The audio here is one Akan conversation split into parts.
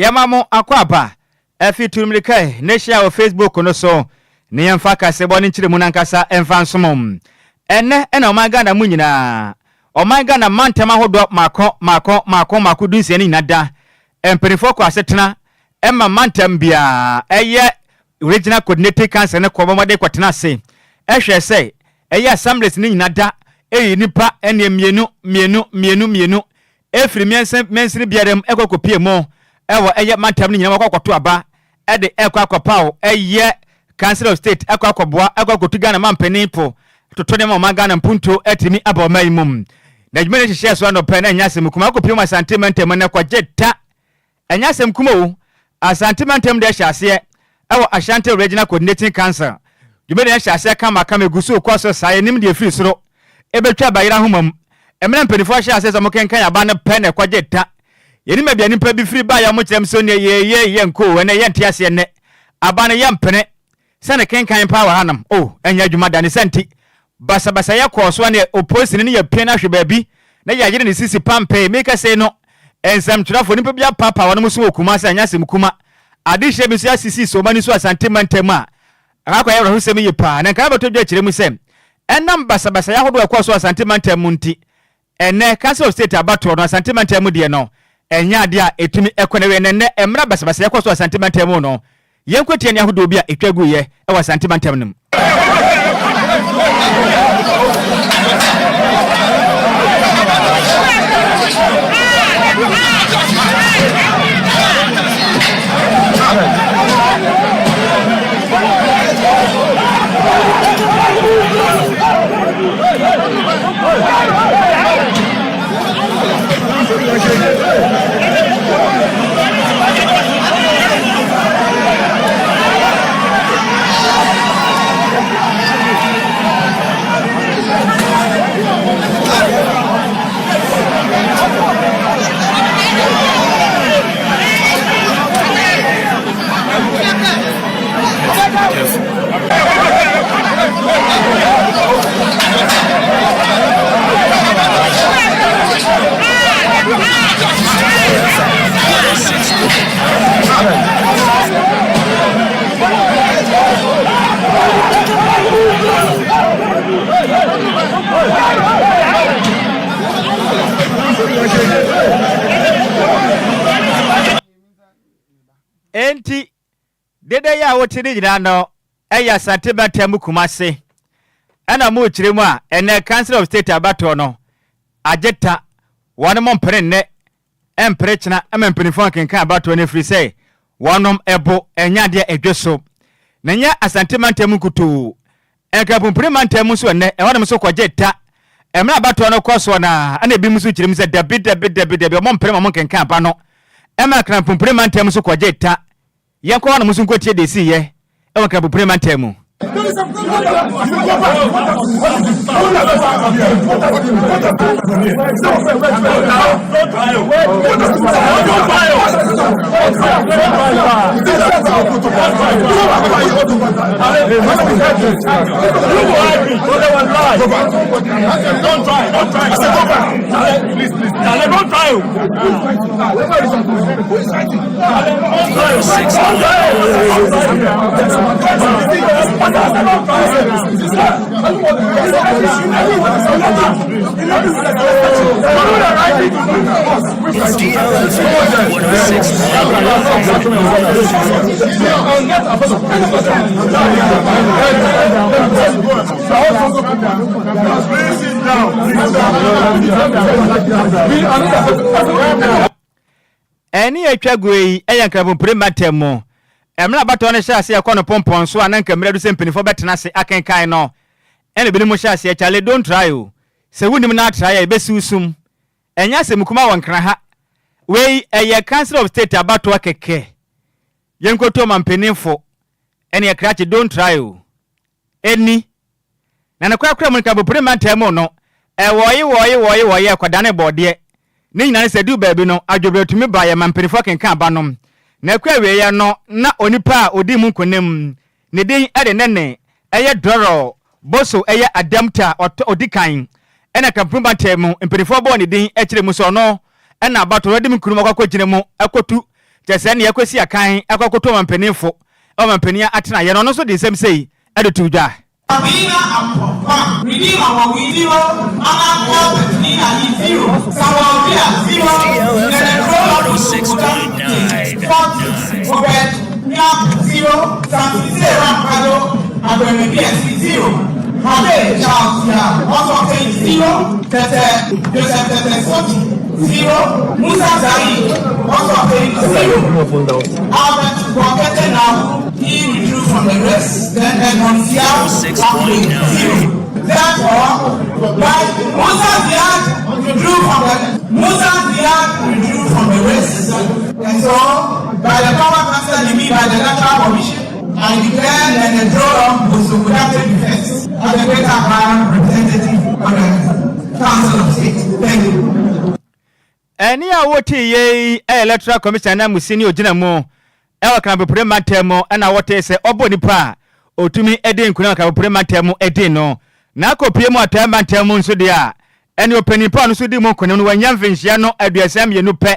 yamamo akwaba efi turumlikai neshia o Facebook no so ne yemfa kase boni nchire mu nankasa emfa nsomom ene o my Ghana mu nyina o my Ghana mantema hodo mako dunsia ni nada emperifo kwa setena emma mantem bia eye original coordinating council ne kwomode kwatena se ehwe se eye assemblies ni nada eyi nipa ene mienu efri mensini biarem ekokopie mo ewo eye mantem ni nyina wakwato aba ede ekwakopawo eye council of state ekwakoboa ekwakotu Ghana mampenipo totone ma Ghana mpunto etimi aba maimum na jumene hihye so no pe na nyasem kuma akopie ma sentimentem ne kwageta anyasem kuma wo asentimentem de hyase ewo Ashanti Regional Coordinating Council jumene hyase kama egusu kwaso saye nim de free soro ebetwa bayira homam emena mpenifo hyase so mokenkan aba ne pe ne kwageta yeni mabia nipa bi free ba ya mo kyerem so ne ye nko ene ye ntiase ne aba ne ye mpene sene kenkan power hanam enya dwuma da ne senti basa ya kwaso ne opposing ne ye pena hwe baabi na ya yire ne sisi pampe make say no ensam trafo nipa bia papa wonu so okuma sa anyasem kuma ade hye bi so asisi so mani so asantementem a akwa ya rahusem yi pa na kan bato dwa kyerem sem enam basa ya hodo akwa so asantementem munti ene council of state abato no asantementem de no enya ade a etumi ekone we ne emra basa ya kwa so asantementem no yenkwetie ne ahodo bi a etwagu ye e wa asantementem nim enti dede ya wotiri nyina no eya santimentem kumase ana mu kyeremu a ene council of state abato no ageta wone mo mpere ne empere kyena ememprenifo kenkan abato ne free say wonom ebo enya de edweso na nya asantimentem kutu enkapumpre mantem so ne e wonom so kwageta emra abato no koso na ana bi musu kyeremu se dabi mo mpere mo kenkan aba no ema krapumpre mantem so kwageta yakwa na musu nkotie de si ye e won krapumpre mantem Eni etwagui eyankrabumpre matemo emra bato ne hyase yakono pompon so ananka mra du sempinifo betena se akenkan no ene bini mo hyase ya chale don't try o se wunim na try ya besi usum enya se mukuma wonkra ha we eye council of state abato akeke yenkoto mampenifo ene ya krache don't try o eni na nakwa mo krabumpre matemo no woyi akwadane bode ne nyina se du baabi no adwobretumi ba ya mampenifo kenkan abanom na kwa we no na onipa a odi mu konem ne den ade nene eye doro boso eye adamta odikan ena kampumba temu empenifo bo ne den ekire mu so no ena abato redi mu kunu makwa gyina mu akotu Just any yakwesi akan akwakoto mampanimfo o mampania atena ye no so de nsem sei ade tuja Redeem our zero, Musa Zari, also paying 0. Albert now, he withdrew from the rest, then Edmond Siao, 0. Therefore, Musa withdrew from the rest, and so, by the power vested in me by the National Commission, I declare that the draw was to productive defense of the Greater Accra representative of the Council of State. Thank you. Any awoti ye electoral commission na musini ogina mu e waka bepre matemo na wote se obonipa otumi ede nkuna waka bepre matemo ede no na akopie mu atamba matemo nso de a ene opanipa no so di mu nkuna no wanya mfinhia no aduasam ye no pe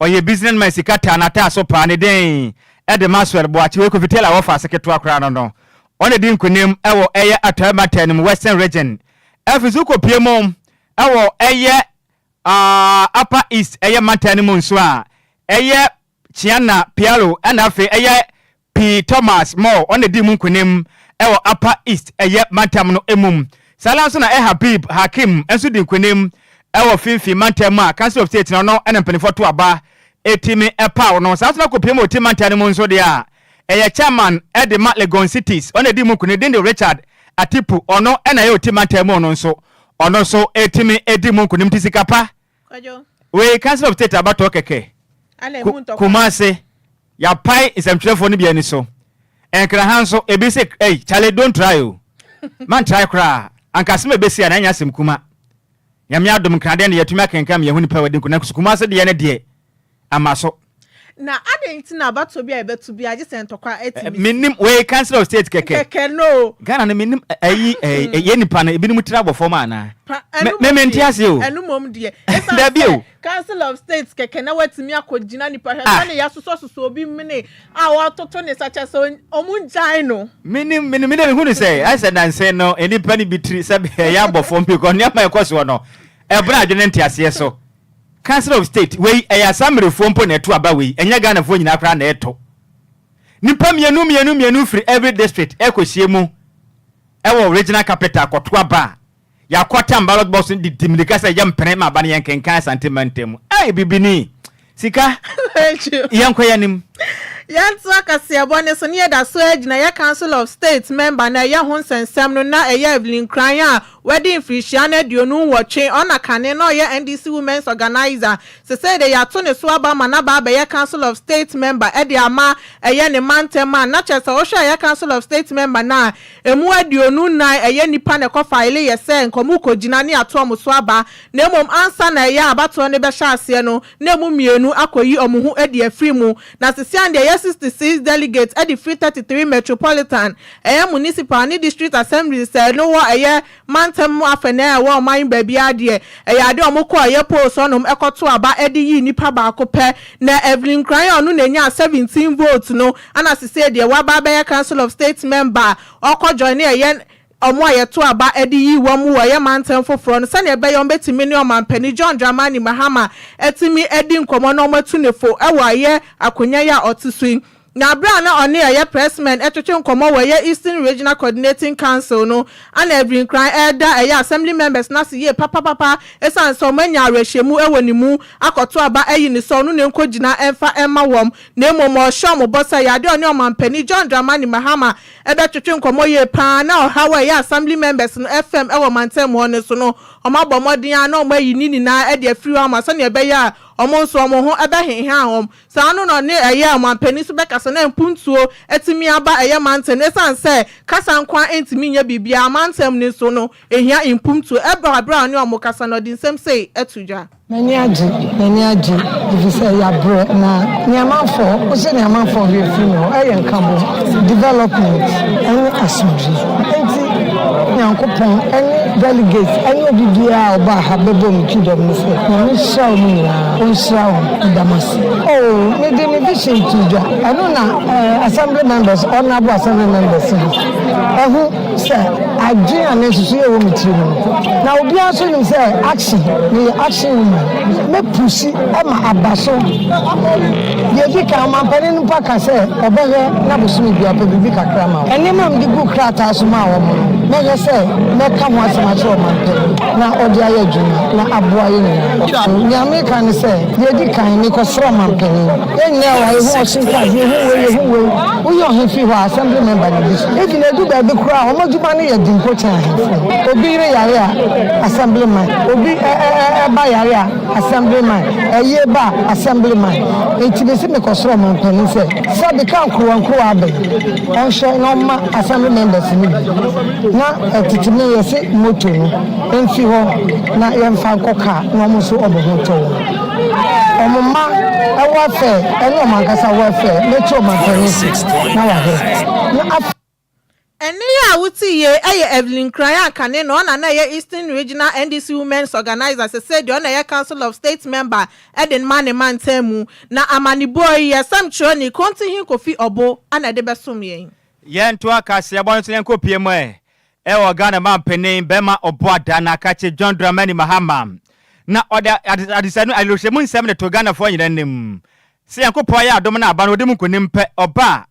oye businessman sikata na ta so pa ne den ede maswel boachi we ko vitela wo fa seketo akra no one di nkunim ewo eye atamba matemo western region efisu kopie mu ewo eye Upper East eye matani munso a eye Chiana Pialo and afi eye P Thomas Mo on the dimun kunim ewo Upper East eye matam no emum salanso na Habib Hakim enso di kunim ewo finfi matam a Council of State no ena mpanifo to aba etimi epa no salanso na kopiem oti matani munso de a eye chairman ede Legon Cities on the dimun kunim den Richard Atipu ono ena ye oti matam no nso ono so etimi edimun kunim tisikapa we Council of State about okeke Kumase ya pai is amtrefo ni biani so enkra hanso ebi se chale don't try o man try kra ankasem ebesi ana anya sem kuma nyame adom krade na yatumi akenkam yehuni pa wadin kuna Kumase de ye ne de amaso na adenti na bato bia ebetu bia je sentokwa etimi minim we Council of State keke no Ghana na minim ye nipa na ebi ni mutira bofoma ana me mentiase o enu mom de da bio Council of States keke na watimi akogina nipa hwa na ya soso obi mene a watoto ne sacha so omunjai no minim hu ni say I said and say no enipa ni bitri sabe ya bofom bi ko niam ekoso no ebra adwene ntiase so Council of State we Assembly fompo na to aba we enya Ghana fo nyina kra na eto nipa mienu free every district ekosie mu ewo regional capital koto aba ya kwata ballot box di dimilika sa yam pene ma ba ne yenkenkan sentimentem bibini sika yankoyanim Yanso akase abone so ne da so agina ya Council of State member na ya ho nsensem no na Evelyn Kran a wedding frishia na duonu woche ona kane no ya NDC Women's Organizer se de ya to ne so aba ma na ba ya Council of State member e de ama ne mantema na chese o hwa ya Council of State member na emu aduonu na nipa ne ko file ye se nkomu kogina ne ato omo so aba na emom ansa na ya abato ne be hya ase no na emu mienu akoyi omo hu de afri mu na sisi ande 66 delegates at the 333 metropolitan municipal ni district assembly say no wa mantem afena wa man baby ade ade omko post onum ekoto aba ede yi nipa ba ko pe na Evelyn Kran onu na nya 17 votes no ana sisi de wa ba ya Council of State member okọ join omo ayeto aba ede yi wom wo ye mantem foforo no sane be yom betimi ne omampani John Dramani Mahama etimi edi nkomo no matunefo ewo aye akonya ya otisui na bra na one aye pressman etwetwe nkomo wo ye Eastern Regional Coordinating Council no ana Evelyn Kran elder aye assembly members na se ye papa esan so manya arehemu ewo ni mu akoto aba ayi ni so no ne nkogina emfa emma wom na emomo shom bossa ya de one omampani John Dramani Mahama ebetwetwe nkomo ye pa na ohawa ye assembly members no FM ewo mantem ho ne so no omabomodin ana omayi ni na e de afiri ama so ne ebe ya omonso omo ho ebe henha hom sa no no ne aye omampani so bekasa na mpuntuo etimi aba aye mantem esan se kasa nkwa entimi nya bibia mantem ne so no ehia impuntuo ebe abra ne omokasa no din sem sei etuja Many aji, if you say ya bro na niamanfo, o se niamanfo we feel no, I am development and assumption. nyankopɔn any delegates any obibia oba ha bebo mi kingdom nse na me show me na on show damasi oh me de me vision to ja eno na assembly members honorable assembly members ehu say agye anesusu e wo mi tiri na obi aso nim say action me action woman me pusi ama abaso ye bi ka ma pare no paka say obere na bosumi bia pa bibi kakra ma ene mam di book krata so ma wo me ye say me ka ho asema cho ma na odi aye dwuma na aboa ye ni nyame kan say ye di kan ni ko sro ma mpani ye nya wa ye ho sinka ye hu we yo he fi ho assembly member ni bis e di na du ba be kura o ma dwuma ni ye di nkocha obi re yare a assemblyman obi ba yare a assemblyman eye ba assemblyman entibesi me ko sro ma mpani say sabi kan kuro abe on show no ma assembly members ni na titime yesi moto no enfi ho na yemfa nkoka na mo so obohoto omma awafe eno mankasa wafe mecho mankani na wahe eni ya wuti ye Evelyn Kraya kane no na ye Eastern Regional NDC Women's Organizers said on ye Council of State member Eden man temu na amani boy ye sam choni konti hin kofi obo ana de besom ye to aka se abon so yen kopie mo wo Ghana man penin bema obo adana kache John Dramani Mahama na oda adisanu alosemu nsem ne to Ghana fo nyina nim se yankopɔ ya adom na aba no dem konim pe oba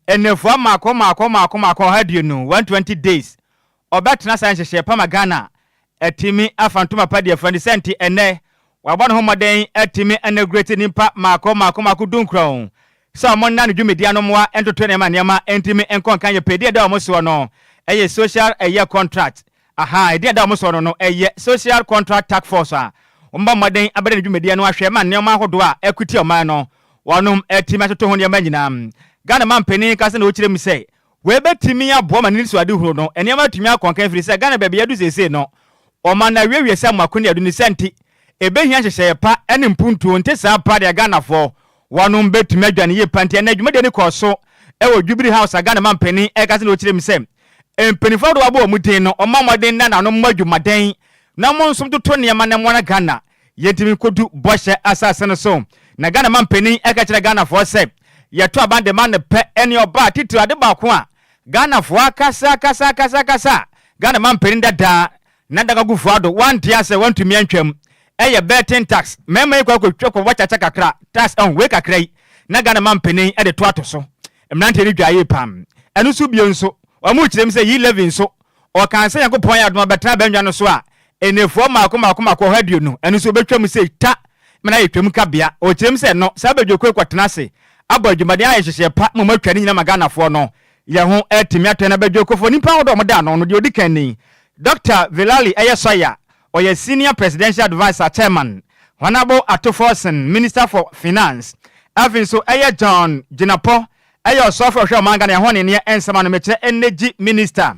enefo mako hadie no 120 days obetena san hyehye pama Ghana etimi afantoma pa de afani senti ene wabɔ no homoden etimi enegrate nimpa mako dunkron so mo na no dwumedia no moa entoto ne ma niam entimi enkonkan ye pedi da mo so no eye social eye contract aha ide da mo so no eye social contract task force a omba moden abere no dwumedia no ahwe ma niam ahodo a equity oman no wonum etimi atoto ho niam nyina Ghana man penin kase na ochire mi say we betimi aboa ma nilisu ade huro no eniam atumi akonkan firi say Ghana bebe yadu sese no o man na wewe say makoni adu ni senti ebe hia hyehye pa ene mpuntu nte sa pa de Ghana fo wonum betumi adwane ye pante na adwuma de ni koso ewo Jubilee House Ghana man penin kase na ochire mi say empenifo do abo omuden no omamodin na no mmadwumaden na mo nsum toto niam na mo na Ghana yentimi kodu bohye asase no so na Ghana man penin kire Ghana fo say yeto abande man pe eni oba titu ade ba ko a Ghana fo kasa Ghana man penin dada na daga gufu ado one dia say want to me antwam eye betting tax mema ikwa ko wachacha kakra tax on we kakra na Ghana man penin de to atoso emnante ni dwaye pam enu so bio nso omu kirem say yi living so o kan say yakopon ya do betra banwa no so a enefo mako hadio no enu so betwam say ta mena yetwam kabia o kirem say no sabadwoko kwatena se abadwumade ayehye pa mo matwani nyina Ghana fo no ye ho etimi atena badwoko fo nipa wodo mo da no de odikan ni Dr. Vilali Eyesoya oye senior presidential advisor chairman Honorable Atoforsen minister for finance afinso eye John Jinapo eye osofo hwe omanga na ho ne ne ensama no meche energy minister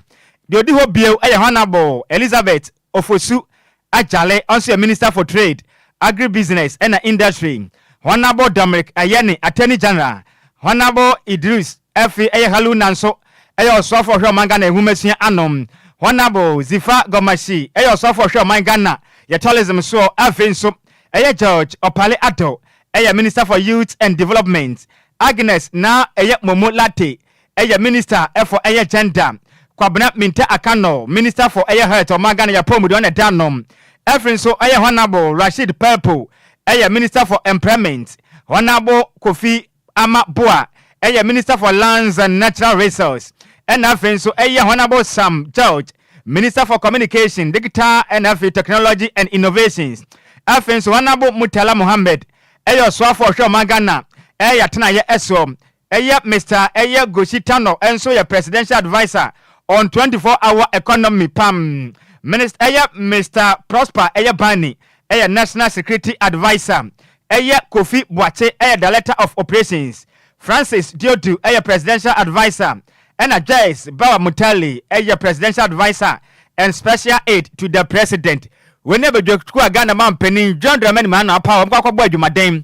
de odi ho bieu eye Honorable Elizabeth Ofosu Ajale also a minister for trade agribusiness and industry Honorable Dominic Ayeni Attorney General Honorable Idris Efi eye Halu Nanso eye osofo hwe omanga na ehumasia anom Honorable Zifa Gomashi eye osofo hwe omanga na ya tourism so afinso eye George Opale Ato eye minister for youth and development Agnes na eye Momo Late eye minister for eye gender Kwabena Minta Akano minister for eye health omanga na ya promote on danom afinso eye Honorable Rashid Purple eye minister for employment Honorable Kofi Amaboa eye minister for lands and natural resources and afinso eye Honorable Sam George minister for communication digital and technology and innovations afinso Honorable Mutala Mohammed eye swafo hwe magana eye tena ye esom eye Mr. eye Goshitano enso ye presidential advisor on 24-hour economy pam minister eye Mr. Prosper eye Bani eye national security advisor eye Kofi Boache eye director of operations Francis Diodu eye presidential advisor and Agyei Bawa Mutali eye presidential advisor and special aid to the president whenever you go Ghana man penin John Dramani man power kwakwa adwumaden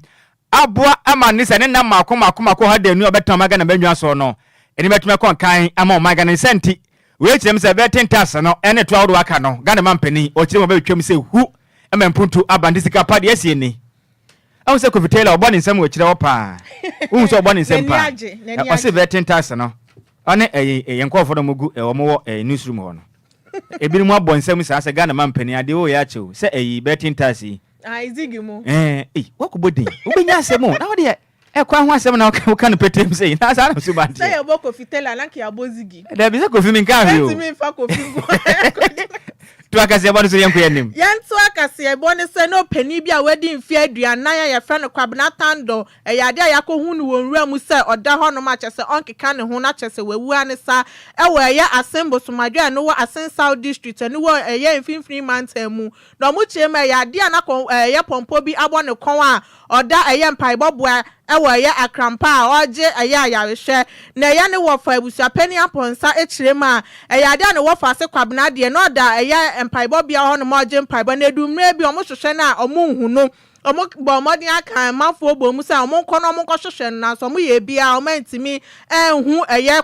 aboa ama ni se ne na mako hade nu obetama Ghana banwa so no eni betuma kon kan ama o Ghana senti we kyerem say betting tax no ene to awodo aka no Ghana mampani o kyerem ba twem say hu emempuntu abandi Sikapa de asie ni awu say kofitela oboni nsem we kyerɛ wo pa wu so oboni nsem pa o say betting tax no ane yenkofo no mugu omo newsroom ho no ebiri mu abɔ nsem sa say Ghana mampani ade o ya kyew say betting tax izigi mu wakobodin ubenya asem na wo de kwa ho asem na o kan petem say na sa na so ba say e bo kofitela lanki abozigi da bi say kofi min ka wi o mi fa kofi to akase ebo no so yenko yanim yanto akase ebo ne se no pani bia wedi mfi aduanan ya friend kwabna tando yade ayakohu no wonwura mu se oda ho no ma kyese onkeka ne ho na kyese wawu ane sa ewo ye asembo somadwa no wo asen South district ne wo ye mfimfini mountain mu no mu chiema yade anako ye pompo bi abo ne kon a oda ye mpaibobua ewo ye akrampa a oje ye ayarehwe na ye ne wo fa abusia pani aponsa echirema yade ane wo fa se kwabna de no da ye empaibo bia ho no moje empaibo na edumre bi omo hwehwe na omo hu no omo bo modin aka mafo bo mu sa omo nko no omo nko hwehwe na so mo ye bia omo ntimi enhu eye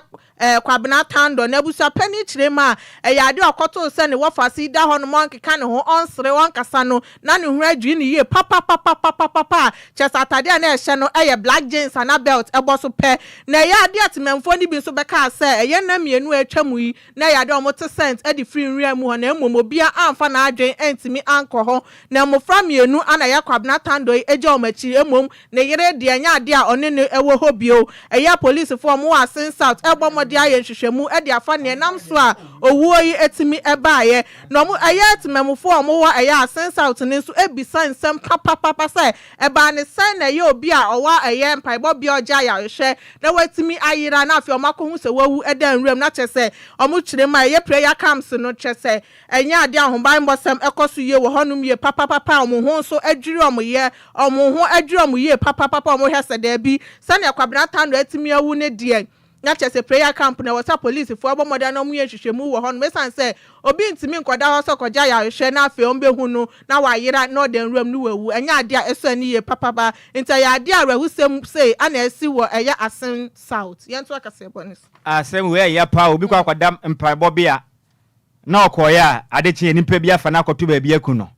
kwabna tando na busa pani chirema yade akoto se ne wo fa si da ho no monkeka ne ho onsre wonkasa no na ne hu adwi ne ye papa chesa atade na ehye no eye black jeans and belt ebo so pe na yade atememfo ni bi so beka se eye na mienu atwamu yi na yade omo te cent edi free nria mu ho na emomobia amfa na adwen entimi anko ho na mofra mienu ana ya kwabna tando eje omachi emom na yere de anya ade a one ne ewo hobio eye police for mo asen south ebo mode aye hwehwemu ede afa ne nam so a owuo yi etimi ebaaye no mo eye etimemfo omo wa eye asen south ne so ebisa nsem papa se eba ne sen na ye obi a owa eye mpaibo bi oja ya hwehwe na watimi ayira na afi omako hu se wawu eda nrem na kyese omo kyerema eye prayer camps no kyese enya ade ahoban bosem ekoso ye wo honum ye papa omo ho so adwiri omo ye omo ho adwiri omo ye papa omo hwese da bi se na kwabena tando etimi awu ne de na kyese prayer camp na wasa police fo abomoda na mu ye hwehwemu wo honum mesan se obi ntimi nkoda ho so koja ya hwehwe na afi ombe hu no na wayira na oden nrem no wawu enya ade a eso ani ye papa nta ya ade a rahusem say ana esi wo eya asen south yento akase bonus asem we ya pa obi kwa akwadam mpaibo bia na okoya ade chi nipa bia fa na akoto ba bia ku no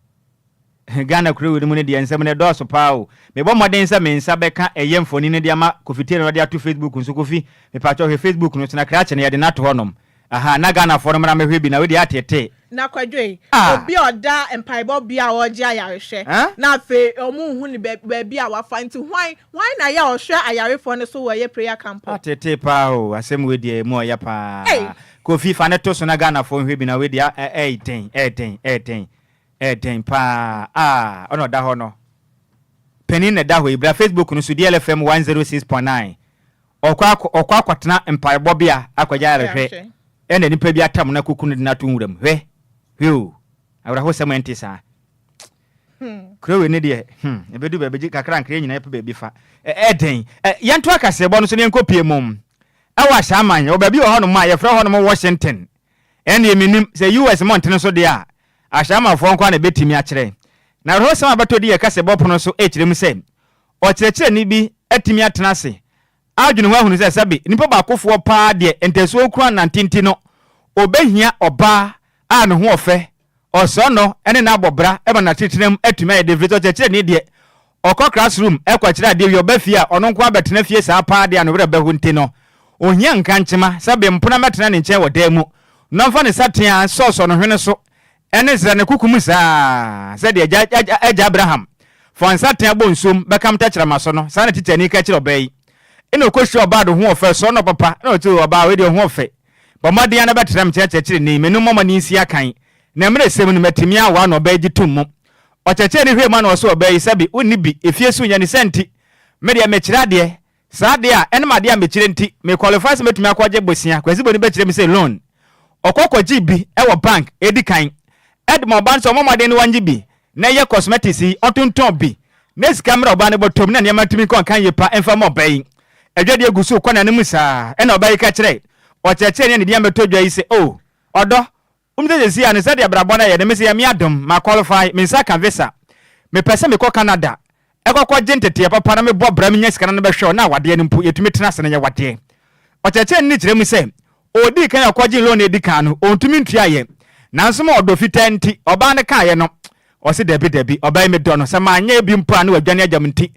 Ghana kuru mu ne de ensem ne do so pa o me bo moden se me nsa beka eye mfoni ne de ama kofiti ne de ato Facebook nso kofi me pa cho he Facebook no tena kra che ne ye de na to honom aha na Ghana for no mra me hwe bi na we de atete na Kwadwo obi oda empaibo bia oje ayarehwe na fe omu hu ni ba bia wa fa nti why na ya ohwe ayarefo ne so wo ye prayer camp atete pa o asem we de mu ya pa kofi fa ne to so na Ghana for hwe bi na we de 18 pa ono da ho no penin ne da ho ibra Facebook no so DLFM 106.9 okwa kwatena empaibo bia akwaja ayarehwe ene nipa bi atam na kokunu de na to nwuram hwe awra ho sementi sa krowe ne de ebedu bebeji kakra nkre nyina yepa bebi fa eden yanto akase bo no so ne nkopie mum awa shaman obabi ho no ma ye fra ho no Washington ene eminim se US mountain so de a ashama fo nkwa na betimi akere na ro sem abatodi ye kase bo pono so ekirem se o kirekire ni bi atimi atena se adwene ho ahunu se sabe nipa ba kofo pa de enteso okura na ntinti no obehia oba a ne ho ofe oso no ene na abobra e ba na titirem atumi ye de kirekire ni de okọ classroom ekwakire ade wi obafia ono nkwa betena fie sa pa de anobere bahu nti no ohia nka nchema sabe mpona metena ne nche wodamu no mfa ne satia soso no hwene so ene zra ne kukum sa said eja Abraham for satia bonsom bekam tachira maso no sa na teacher ni ka kire obai ene okohwe oba do ho ofe so no papa na otu oba we de ho ofe bomade ya na betrem kire ni menu mama ni nsi akan na mre sem no matimi awa no obai gitum ocheche ni hwe ma na oso obai sabi onni bi efie su nya ni senti me de mekire de sa de a ene ma de mekire nti me qualify se metumi akwaje bosia kwasi boni bekire me say loan okokwaji bi e wo bank edikan Edmo banso momade ni wanjibi na ye cosmetics otunton bi na camera oba ne botom na niam atumi kon kan yepa emfa mo bayi edwade egusu kwana ne musa e na obayi ka kire o cheche ne dia metodwa yi se o odo umze si ane se dia brabo na ye ne mese ya mi adom ma qualify me nsa kan visa me pese me ko Canada e kokko jentete papa na me bo bra me nya sika na be hwe na wade ne mpu yetumi tena se ne ye wade o cheche ni kire mu se odi kan akwaji loan edikan no ontumi ntua ye nanso ma odo fitenti oba ne kan ye no o se debi oba me do no se ma anya bi mpa na wadwane agyamnti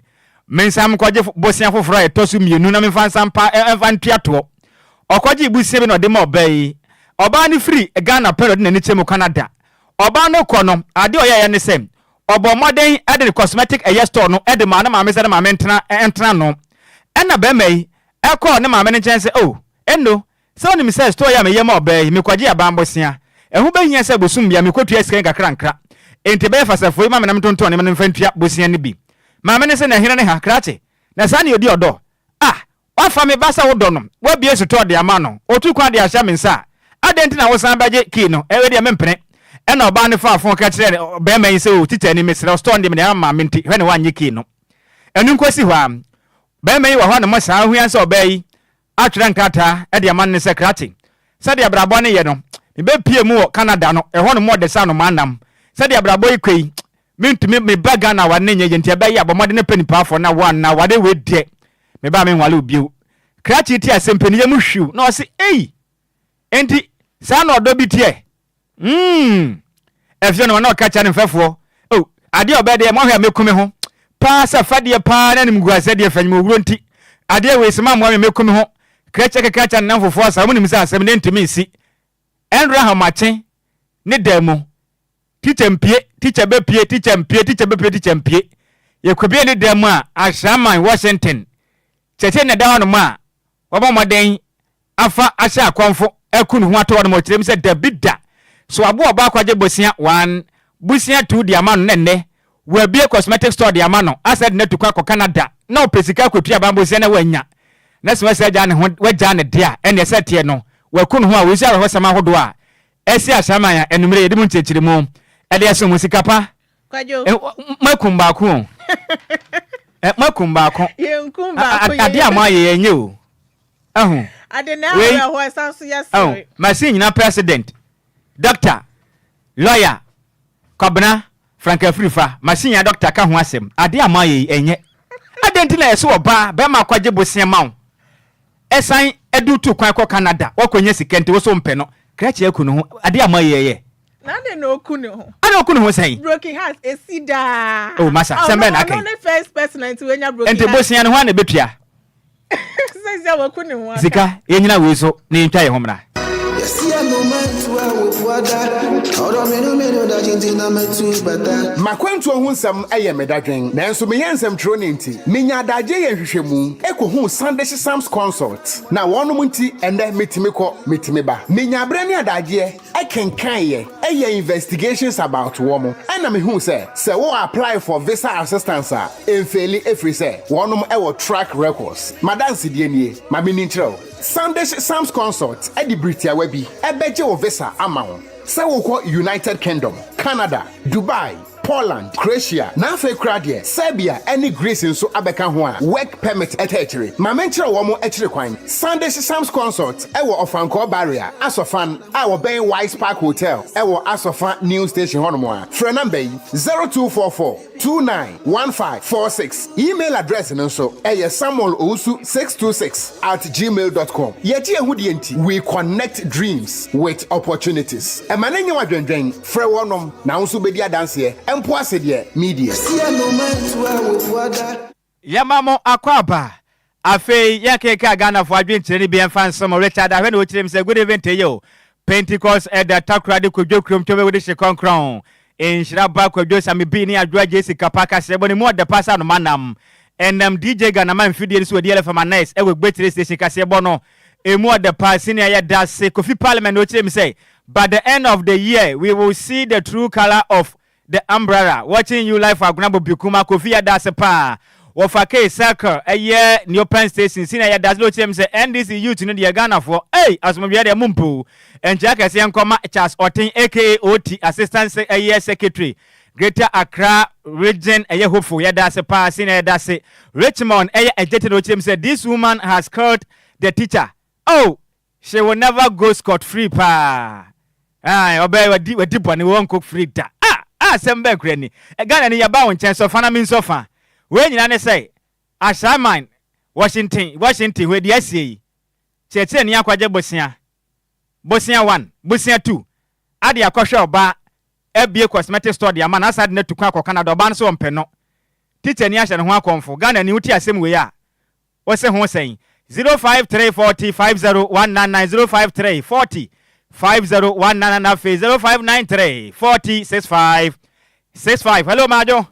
mensam kwaje bosia foforo e tosu mienu na memfa sampa enfa ntua to okwaji busie bi no de ma obai oba ne free Ghana period na ni chemu Canada oba no kono ade oya ne sem obo modern ade cosmetic store no ede ma na ma me se na ma mentena no ena be mai ekọ ne ma me ne chense eno so ni me say store ya me yema obai me kwaje abambosia ehu be hia se bosum bia me kotua sika nkakra enti be fasafo ma me na mtonton ne me mfantua bosia ne bi ma me ne se na hira ne ha krache na sa ne odi odo wafa me basa wodo no wa bie store de ama no otu kwa de ahya me nsa adenti na wo san baje ki no ewe de mempene ena oba ne fa afon ka kire be man se o tita ni mesre store de me na ma menti hwe ne wanye ki no enu nkosi hwa be man wa hwa ne mo sa ahua se oba yi atwere nkata e de ama ne se krache se de abrabo ne ye no me be pie mu Canada no e ho no mo de sa no manam se de abrabo ikwei mentumi me baga na wa ne nye ntia be ya bomode ne pani pa afo na wa na wade we de me ba me nwale obiu krache ti asempeni ye mu hwiu na o se enti sa na odo bitie efio no na okacha ne mfefo ade obede mo hwa mekumi ho pa sa fade pa na nim guase de fanyim owuro nti ade we sema mo mekumi ho kracha na mfofo sa mo nim sa asem ne ntimi nsi enra ha mache ne demo teacher mpie ye kwabie ne demo a Ashaman Washington cheche ne da ho no ma obo moden afa asha akonfo ekunu ho ato no mo kirem se dabida so abo oba kwaje bosia 1 bosia 2 diamano nenne we bie cosmetic store diamano ased na tukwa ko Canada na opesika kwotua bambosia na wanya na so se ja ne ho waja ne dia ene se tie no we kunu ho a we sia ho sama hodo a esi Ashaman ya enumere yedi mu nchechiremu ede eso musikapa Kwadwo makumba ko makumba ko ye nkumba ko ade amaye yenye o ade na we ho sanso yes machine na president doctor lawyer Kwabena Frank Afrifa machine ya doctor ka ho asem ade amaye enye ade ntila yeso oba be ma kwaje bosia mawo esan edutu kwan ko Canada wakonye sikenti wo so mpe no krache akunu ho ade amaye ye na de no okunu ho ade okunu ho sai broken heart esida masa sembe na kai no first person to wenya broken ente bosia ne ho na betua sasa wakunu ho zika yenyina we so ne ntwa ye homra makwantu ho nsam aye medadwen nanso me yensam tronenti menya adaje ye hwehwemu ekohu Sunday Sam's consult na wonom nti ende metimi ba menya abrani adaje ekenkan ye investigations about womo ana me hu se wo apply for visa assistance a enfeli efri se wonom ewo track records madansi die nie ma me nintrel Sunday Sam's consult edi Britia webi ebeje wo visa amount se wo ko United Kingdom, Canada, Dubai, Poland, Croatia, na afa krade, Serbia, any Greece nso abeka ho a work permit etechere. Ma menchire wo mo echire kwan. Sunday Sam's consult ewo Ofanko barrier, Asofan, our Ben Wise Park Hotel, ewo Asofan New Station honomo a. Phone number 0244 291546. Email address nso samuelowusu626@gmail.com. Yeti ehudi enti, we connect dreams with opportunities. Emanenye wadwendwen, frɛ wonom na nso bedi adanse empo asede media. Yamamo akwaba afei yakeka Ghana for adwenkyere ni bi emfa nsom Richard ahwe na okirem say good evening to you. Pentecost at the Takrade Kwadwo krom to we de shekonkron Nhyiraba Kwadwo Sammy Adwoa Agyei Sikapa ka sebo ni mo de pasa no manam enam DJ Ghana man fidie so DLFM nice e we gbetre station ka sebo no emu de pa senior ya dase Kofi Parliament okirem say by the end of the year we will see the true color of the umbrella. Watching you live for Gunabo Bikuma Kofi Adase pa Wofake circle a year new pen station senior ya das lo chem say NDC youth no de Ghana for asomobia de mumpu and Jack Asian Koma Charles Otin aka OT assistant a year secretary Greater Accra region a year hopeful ya dase pa senior ya dase Richmond a ejected lo chem say this woman has called the teacher she will never go scot free pa obey we deep one won't cook free da sembe krani Ghana ni yaba won chen so fana min so fa we nyina ne say Ashaman Washington we di asie cheche ni akwaje bosia bosia 1 bosia 2 ade akɔhwɛ oba ebie cosmetic store de ama na asade na tukwa akɔ Canada oba no so mpɛ no teacher ni ahye ne ho akonfo Ghana ni wuti asɛm we ya wo se ho sɛn 053405019 053405019 na fe 0593406565 hello majo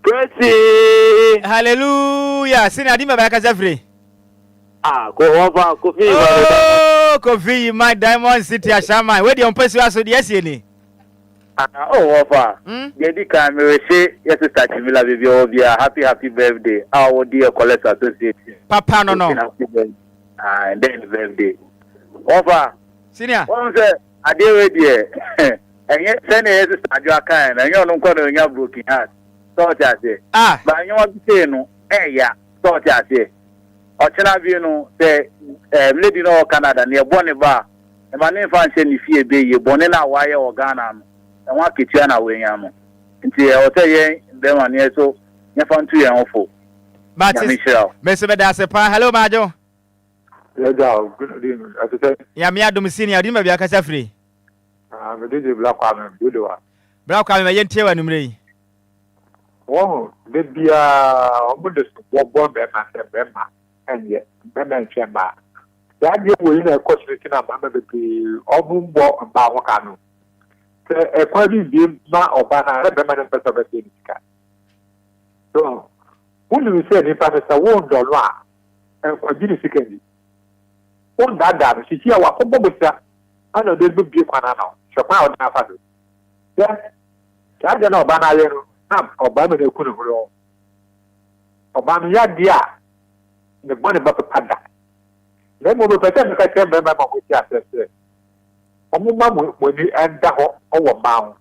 Praise hallelujah sini adi meba ka safre go over coffee coffee my diamond city ashama we dey on person aso dey yes ni over yedi ka me say yes sister Chimila baby obia happy birthday our dear collect associate papa no and then birthday over senior one say ade we there enye say na yes sister Adwoa kan na enye onu nko na nya broken heart so ase ba enye wa bi say no ya so ase Ochina bi no say lady no Canada na ebone ba e ma ne fa nse ni fie be ye bone na wa ye o Ghana no e wa ketua na we nya mo nti e o say ye be ma ne so nya fa ntu ye ofo Mr. Bedasepa hello majo good evening atete ya me adom senior di ma bia ka safre me DJ Black Kwame Adwoa Black Kwame me yentie wa numre yi wo de bia obo de bo be ma enye be nchemba ya die wo yi na cosmetic na ma be obu mbo ba ho ka no e kwa bi ma oba na be ma na pesa be ni ka so unu se ni pa pesa wo ndolo a e kwa bi ni sikandi wo dada no sisi a wa ko bobosa ana de bi kwa na no shokwa o na fa do ya ja na oba na ye no na oba me na ku no ho oba no ya dia ne bone ba pada le mo be pete me ka che be ma ko ti asese omo ma mo ni enda ho owo ma ho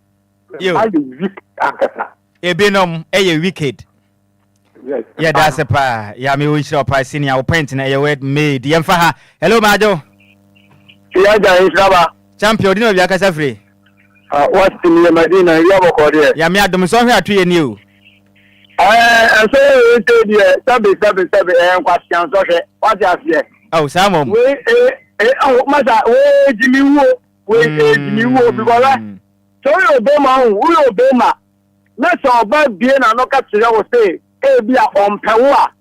ayi weak ankasa ebinom eye wicked yes yeah that's a pa ya me we show pa senior point na ye word made yemfa ha hello majo ya ja Nhyiraba champion di no bia ka safre what's in the Medina Nhyiraba Kwadwo ya me adom so hwe atoye ni o so we say there sabe question so hwe what you say oh samom we masa we jimi wo because so we obey ma na so oba bie na no ka kire wo say e bia ompewo a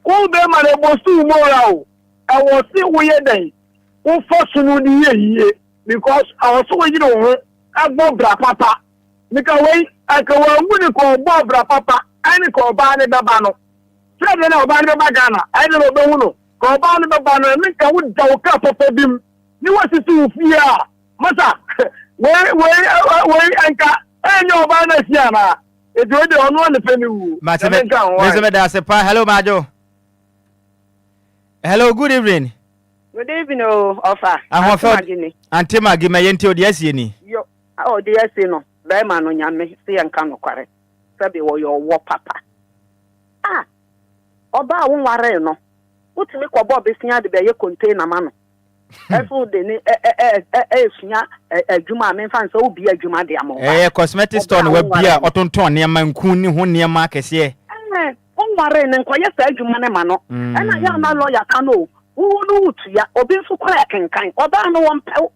wo be ma le bosu mo ra o e wo si wo ye den wo fosunu ni ye because our so we no ho agbo bra papa nika we aka wa nguni ko bo bra papa ani ko ba ne baba no se de na oba ne baba Ghana ai ne oba hu no ko ba ne baba no nika wo da wo ka papa bim ni wo sisi wo fia masa we anka enyo oba na sia na ejo de ono ne peni wu Mr. Bedasepa hello majo hello good evening offer Auntie Maggie me yenti odiasie ni yo odiasie no be ma no nyame se yanka no kware sabe wo yo wo papa oba wo ware no utimi ko bo be sia de be ye container ma no efu de ni sunya adwuma me fan so obi adwuma de amo cosmetic store no wa bia otonton ne ma nkun ni ho ne ma akese on ware ne nkoye sa adwuma ne ma no na ya na lawyer ka no unu utu ya obi nso kwa kenkan oba no won pew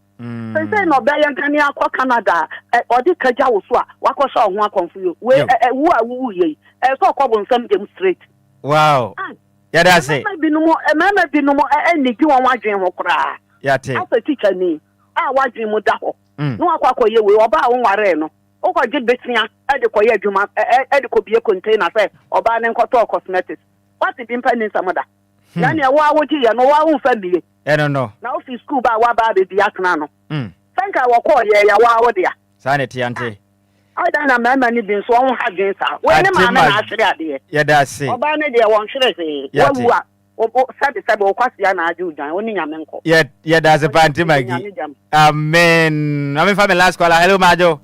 say no be yan kan akwa Canada odi kaja wo so a wakosha ho akonfu yo we wu a wu ye so okobo nsam dem straight wow ya da say mama binumo ni gi won wadwen ho kra ya te asa teacher ni wadwen mu da ho no akwa koye we oba won ware no okwa gye betia de koye adwuma de ko bie container say oba ne nkoto cosmetics what the impany samoda yani wa woji ya no wa unfa bie no na office school ba wa ba be dia kana no thanka wa ko ye ya wa wo dia sanity ante ai da na mama ni bin so won ha gen sa we ne ma na ahwere ade ya da se oba ne de won hwere se wo wa o sabe o kwasi ya na ade ujan oni nyame nko ya da se panti magi amen amen family last call hello majo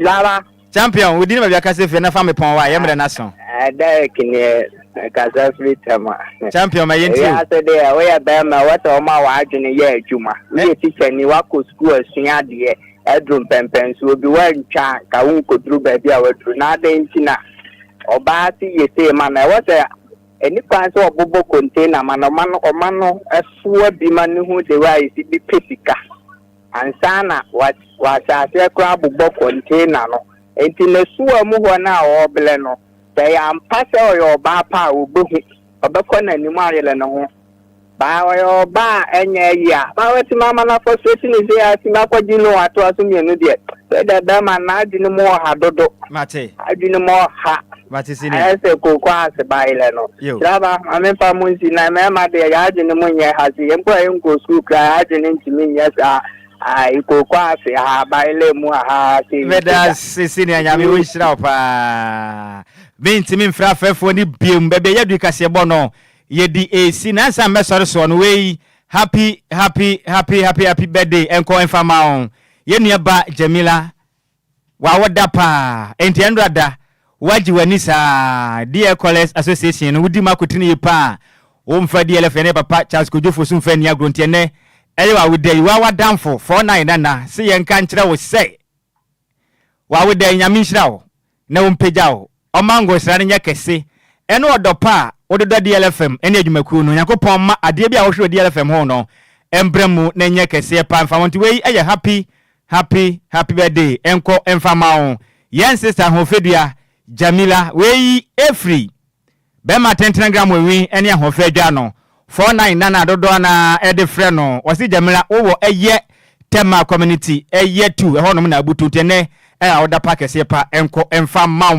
Lala champion we didn't be akase fe na family pon wa yemre na so ada kini kaza free tema champion ma yenti ya se de we ya be ma wata o ma wa adwene ye adwuma we teacher ni wa ko school asua de edrum pempen so obi wa ntwa ka won kodru ba bia wadru na da ntina oba ti yete ma na wata Any part of Bobo container, man, a swore be man who the way is be physical. And Sana, what was a crab book container, no. And in the sewer move now or Beleno. They am pass your bapa who book it, or Bacon and Numarian. By your bar and yeah, but Mamma for sitting is there, Simapodino, I told me an idiot. Said that the man I didn't more had Dodo. Mate. I didn't more ha. What is in it? I say, go quite a bailano. Java, I mean, Pamusi, I remember the yard in the moon, has the employee go school, I didn't mean, yes, I go quite a baile mua. Vedas, Sicilian, Yami wish up. Vintimin Frafe for the beam, baby, Yadicas Bono. Yedi AC nansa mesore so no we happy birthday enko enfama on ye nuaba Jamila wa woda pa enti enrada waji wani sa Enquires association wudi makotini pa o mfa DLFM papa Charles Kojofo so mfa ni agronti ne eyewa wudai wa wadanfo 49 na se ye nka nkire wo se wa wudai nyame nhira wo na wo mpagya wo o mango srane nya kese eno odopa ododa DLFM ene adwumaku no yakopon ma ade bia wo hwe DLFM ho no embremu na nya kese pa mfa wonti wei eye happy birthday enko emfama on yen sister ho fedua Jamila wei efri be ma 10 gram we ene ho fedua no 49 na dodo na ede frɛ no wasi Jamila wo eye tema community eye 2 ho no na abutu tene oda pa kese pa enko emfama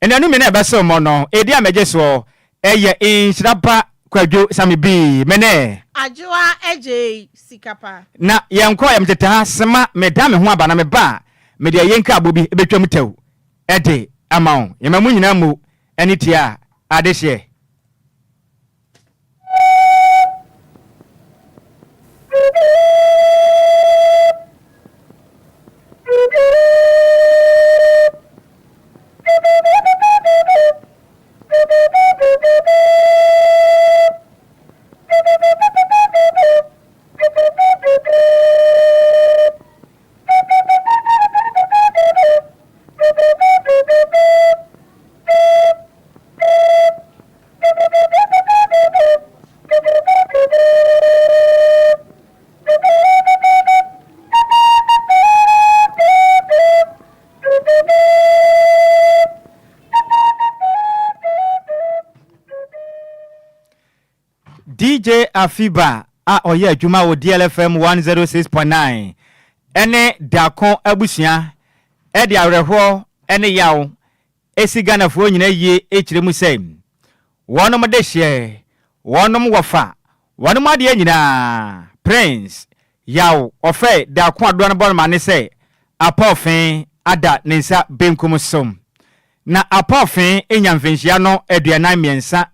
ene anu me na be so mo no edi ameje so eye Nhyiraba Kwadwo Sammy B mene Adwoa Agyei Sikapa na yenko ya mteta sema medame ho aba na me ba me de yenka abobi ebetwam tew ede amawo yemamu nyina mu enitia adehye DJ Afiba a oye adwuma wo DLFM 106.9 ene dakon abusia e de awreho ene yawo esi Ghanafo nyina yie ekiremu sem wonom de hye wonom wofa wonom ade nyina Prince yawo ofe dakon ado no bon mane se apofin ada nensa benkum som na apofin enyamfenhia no aduanan miensa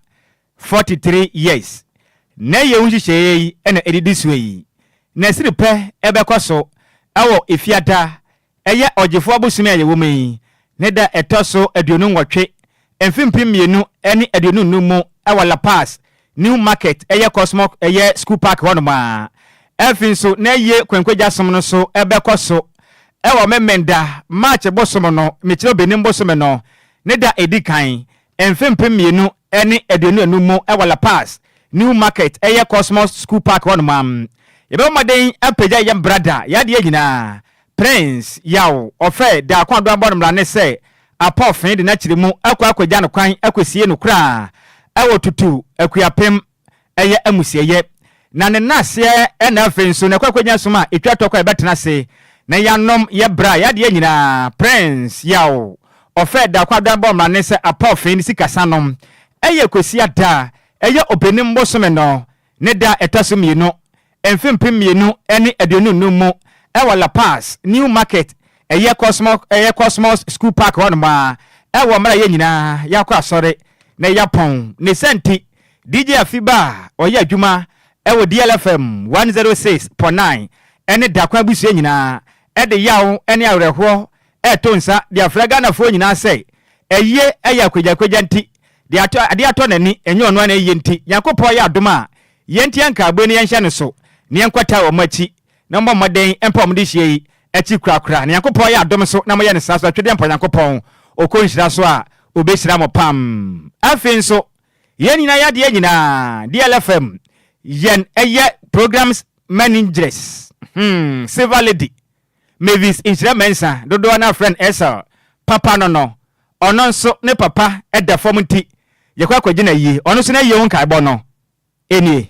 43 years na ye unhihye ena edidi suyi na siripe ebekoso ewo efiada eye ogefo abusumi aye womi ne da etoso aduonu nwotwe emfimpim mienu eni aduonu numu ewo La Paz New Market eye Cosmo eye School Park honoma efinso na ye kwenkweja som no so ebekoso ewo memenda March bosom no mechiro benim bosom no ne da edikan emfimpim mienu eni aduonu numu ewo La Paz New Market eye Cosmos School Park one mam ebe maden apeja ye brother ya de nyina Prince yawo ofe da akwa do abon mra ne se apofin de na kiremu akwa no kwan akwasie no kra ewo tutu akuapem eye amusieye na ne nase na afenso na akwa soma etwa tokwa ebetena se na yanom ye bra ya de nyina Prince yawo ofe da akwa do abon mra ne se apofin sikasanom eye kwasia da eye obenim bosome no ne da etosomienu emfimpimienu ene aduonu numu ewa La Paz New Market eye Cosmos School Park honoma ewa mara ye nyina yakwa asore na yapon ne senti DJ Afiba oye adwuma ewo DLFM 106.9 ene dakwa busu nyina ede yawo ene awreho etonsa dia fraga fo nyina sei eye akwaja nti ade ato nani enye ono na yenti yakopɔ ya adoma yenti anka agbeni yenhye ne so ne yankwata wo machi na mbɔ moden empom de hye achi krakra ne yakopɔ ya adom so na mo ye ne saso atwede empɔ yakopɔ okonhyira so a obehira mo pam afin so yen nyina ya de nyina DLFM yen eye programs managers silver lady Mavis Instramensa dodo na friend Esa papa no ono nso ne papa e da form nti yakwa kwagina yi ono so na yi won kai bo no eni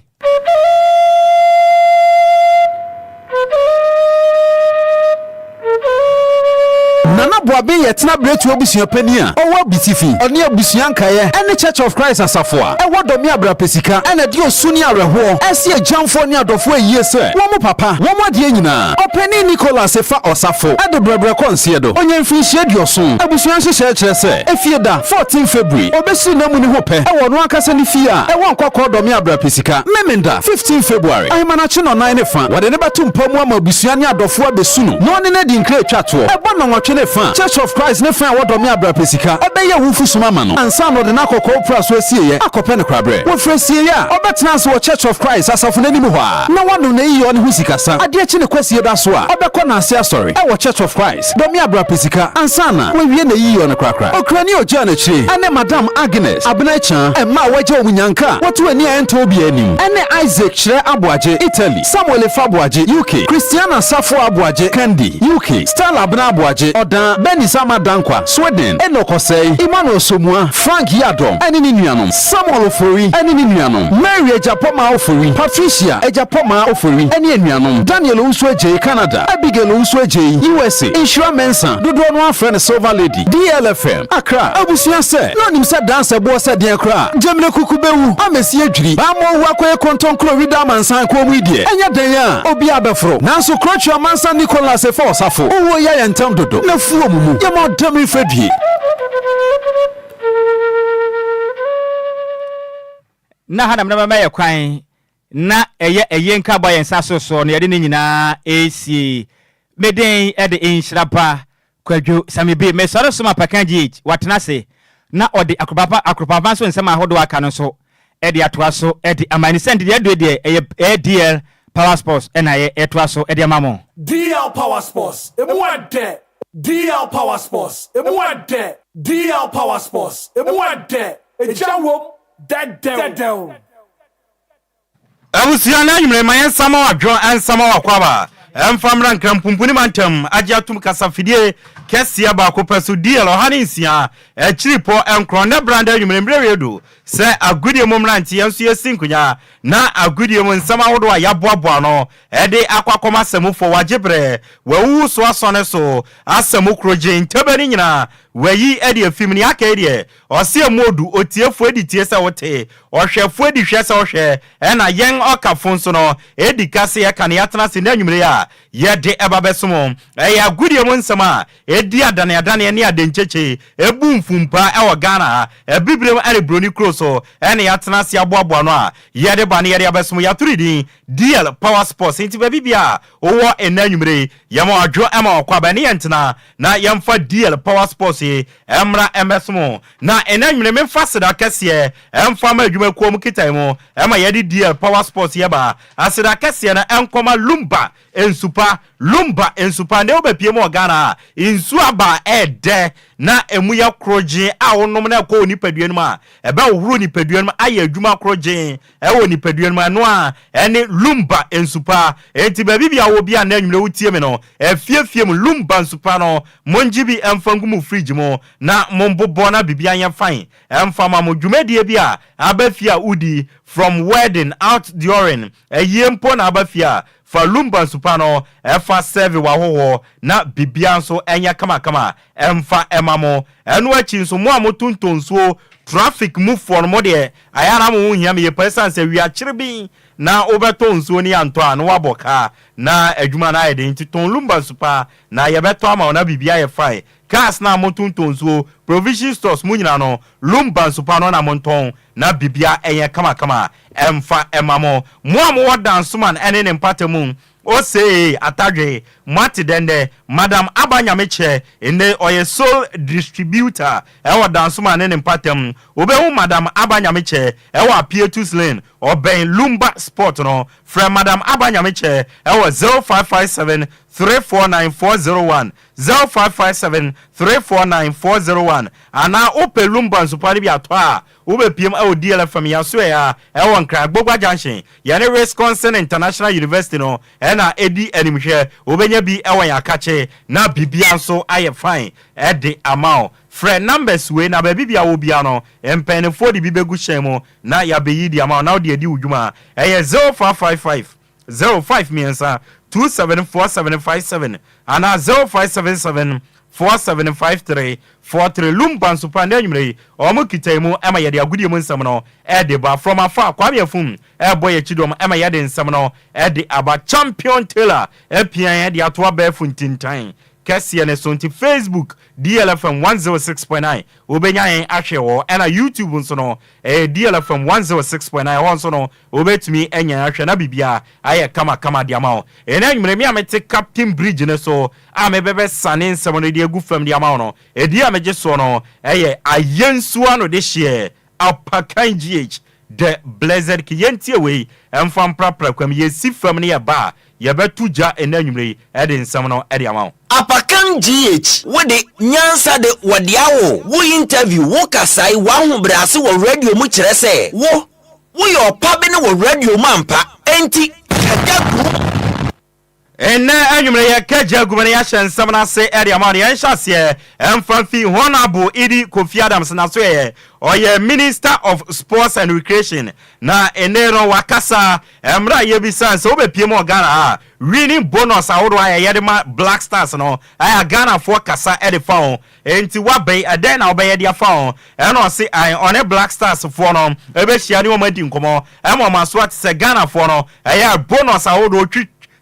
Nana Boabe yetna bretu obusuan pani a owo bitifi oni abusuan kaye ene Church of Christ asafo a ewo domi abra pesika ene de osuni areho ese agyanfo ni adofo ayie se wo mo papa wo mo de nyina opani Nicholas efa osafo ade brebre konse do onye mfinhie dioso abusuan hyehyɛ kyerɛ se efie da 14 February obesi na mu ni ho pɛ ewo no akasa ni fie a ewo nkɔkɔ domi abra pesika memenda 15 February ahimana chi no 9 fa wode ne betu mpamu ama abusuan ni adofo abesunu no ne na di nkre twato ebo no nwotwe Church of Christ ne fan wodomi abra pesika ebeye wufu suma ma no ansa no de na kokko pra so asie akɔpɛ ne krabre wo fresie ya obetena so Church of Christ asafo nanim ho a na wano na yi one hu sikasa ade achi ne kwasie da so a obekɔ na ase asɔre wo Church of Christ domi abra pesika ansa na wo wie na yi one krakra okrani ogia na chire ene Madam Agnes Abenacha emma waje omunyanka woto ani ento obi anim ene Isaac Chire Aboagye Italy Samuel Faboagye UK Christiana Safo Aboagye Candy UK Stella Aboagye Odan Benny Sama Dankwa Sweden Enokosei Emmanuel Somua Frank Yadom Enini Nuanom Samuel Ofori Enini Nuanom Mary Ejapoma Ofori Patricia Ejapoma Ofori Eni Nuanom Daniel Usu Agyei Canada Abigail Usu Agyei USA Insura Mensa Dodo no afre Silver Lady DLFM Accra Abusuan se no nim se dance bo se den kra Jemile Kukubewu Amesi Adwiri ba mo wakoye kontonkro Rida Mansan ko mu die enya den a obi abefro nanso Krochua Mansa Nicholas efo osafo owo ya yentam dodo na fu omumu yemo demi fedie na hana mna mama ya kwan na eye nka ba yensa so no yede ne nyina esi meden ede Nhyiraba Kwadwo Sammy be me soro so mapakan GH watena se na ode akropapa so nsema ahodo aka no so ede atoa so ede amani send de ado de DL Power Sports na ye etoa so ede amamo DL Power Sports emuade DL Power Sports emuade DL Power Sports emuade ejawom dedew Abusia na nyumre mayen sama wadwo ansama wakwaba emfamra nkrampumpu mantam agye atum kasafidie kesia ba kopeso DL ohanisia echiripo enkronde branda nyumre mrewedo se agudie momranti yenso yesinkunya na agudie mo nsama wodo ayaboaboa no ede akwakoma semufo wagebre wawu so asone so asemukroje ntabani nyina wayi ede afimni akaedie ose modu otiefu editie se wote ohwefu edihwe se ohwe na yen okafo nso no edi kase ye kan yatena se na nyumre ya yede ebabesomo ya agudie mo nsama edi adane ne adencheche ebu mfumpa ewo Ghana ebibrem are broni kroso ene yatena se aboaboa no a yede ba ne yede abesomo ya turidi DL Power Sports inti bibia owo enanyumre yamo adwo ema okwaba ne yentena na yemfa DL Power Sports emra emesomo na enanyumre memfa seda kese emfa ma adwuma kuom kitaimu ema yede DL Power Sports yeba aseda kese na enkoma Lumba ensupa ne obepie mo Ghana insu aba ede na emuya kroje a wonom na ko nipaduan ma ebe owuru nipaduan ma aye adwuma kroje ewo nipaduan ma no a ene Lumba ensupa enti ba bibia wo bia na anwumre wutie me no efiefie mu Lumba ensupa no monjibi emfangumu fridge mo na mombobo na bibia nya fine emfama mo dwumadie bia abafia udi from wedding out during yempo na abafia fa Lumba supano efa serve wa hoho na bibia nso enya kama emfa emamo enu achi nso mo amotuntonso traffic move for mo de ayara mo hia me person se wi akirbi na obeto nso ni anto an waboka na adwuma na yede ntiton Lumba supa na yebeto ama na bibia ye fine gas na amotuntonso provision stores mu nyina no Lumba supano na monton na bibia enya kama emfa emamo mo amwo dance man ene ne mpatemu o say atadwe mati dende Madam Abanyameche ene oye sole distributor ewa dance man ne mpatem obehu Madam Abanyameche ewa P2 lane oben Lumba Sport no from Madam Abanyameche 0557 349401 0557 349401 ana ope Lumba nsupani bi atwa ube PM DLFM yaso ya nkra gbogba junction ya ne Wisconsin International University no na edi animhwe obenya bi yakache na bibia nso aye fine de amount friend numbers we na baby bia wo bia no empenefo de bibegu hyemo na ya beyi di amount na de edi udwuma 0555 05 miensa 274757 ana 0577 475343 Lumba Supande Anyumre omo kitaimu ema yede agudie mu nsam no de ba from afar kwame afum boy echidom ema yede nsam no de aba champion tailor pian de atoa ba funtintan kese ne so nti Facebook DLFM 106.9 obenya yen ahwe wo na YouTube nso no DLFM 106.9 won so no obetumi enya ahwe na bibia aye kama de amawo anyumre mi amete Captain Bridge ne so amebebe sane nsam no de agu fam de amawo no edi ameje so no ayensu ano de hye apakan GH the blessed kiyentie we emfam prapra kwam yesi fam ne ba yebetuja anyumre de nsam no de amawo Apakan GH wode nyansa de wadiawo wo interview wo kasai wa hobrase wo radio mu kire se wo yo pabe ne wo radio mampa enti kagagu anyumre ya kagagumane ya hyansam na se area man ya hyase emfanfi honorable Idi Kofi Adams na so oye Minister of Sports and Recreation na enero wakasa emra yebisa se obepiem Ghana winning bonus awodo ayede ma Black Stars no aya Ghana for kasa edifon enti wabe aden na obeye dia fon eno se I on Black Stars for no ebe hia ni o madi nkomo emo maso ate se Ghana for no aya bonus awodo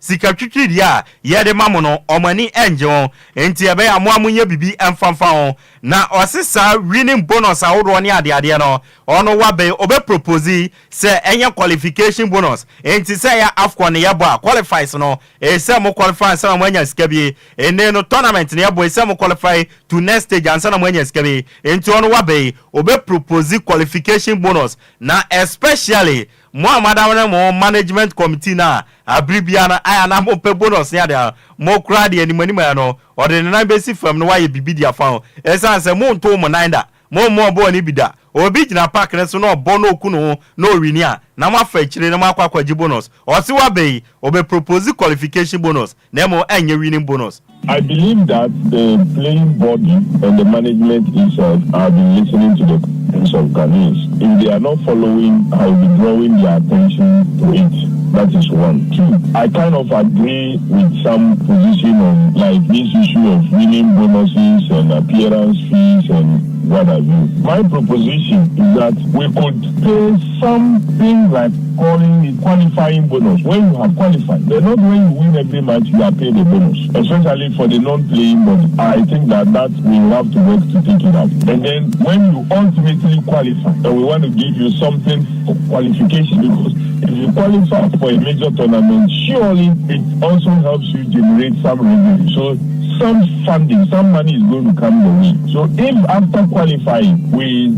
sika twitwi dia yede mamu no omani enje enti ebe ya amunye bibi emfanfa na osisa winning bonus awodo ne ade no ono wabe obe propose se enye qualification bonus enti se ya AFCON ne yebo qualifies no se mo qualify se mo anya sikabi ene no tournament ne yebo se mo qualify to next stage ansa na mo anya sikabi enti ono wabe obe propose qualification bonus na especially Muhammad mo management committee na abribiana aya na mo pe bonus ya da mo kra de animani ma no ode ne na besi fam no waye bibi dia fa esan se mo nto mo nanda mo bo ni bida obi gina park ne so no bo no okunu no wini a na ma fa kire na ma kwakwaji bonus o si wa be obe propose qualification bonus na mo enye winning bonus. I believe that the playing body and the management itself have been listening to the parents of Ghanaians. If they are not following, I will be drawing their attention to it. That is one. Two, I kind of agree with some position on like this issue of winning bonuses and appearance fees and what have you. My proposition is that we could pay something like calling it qualifying bonus. When you have qualified, they're not when you win every match, you are paid a bonus. Especially for the non-playing body. I think that we will have to work to take it out. And then when you ultimately qualify, and we want to give you something for qualification, because if you qualify for a major tournament, surely it also helps you generate some revenue. So some funding, some money is going to come your way. So if after qualifying we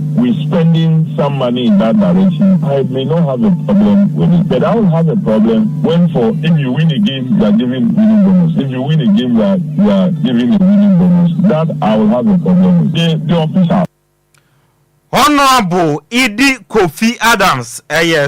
spending some money in that direction, I may not have a problem with it. But I will have a problem when if you win a game, you are giving winning bonus. If you win a game, you are giving a winning bonus. That I will have a problem with. The officer. Honorable Idi Kofi Adams,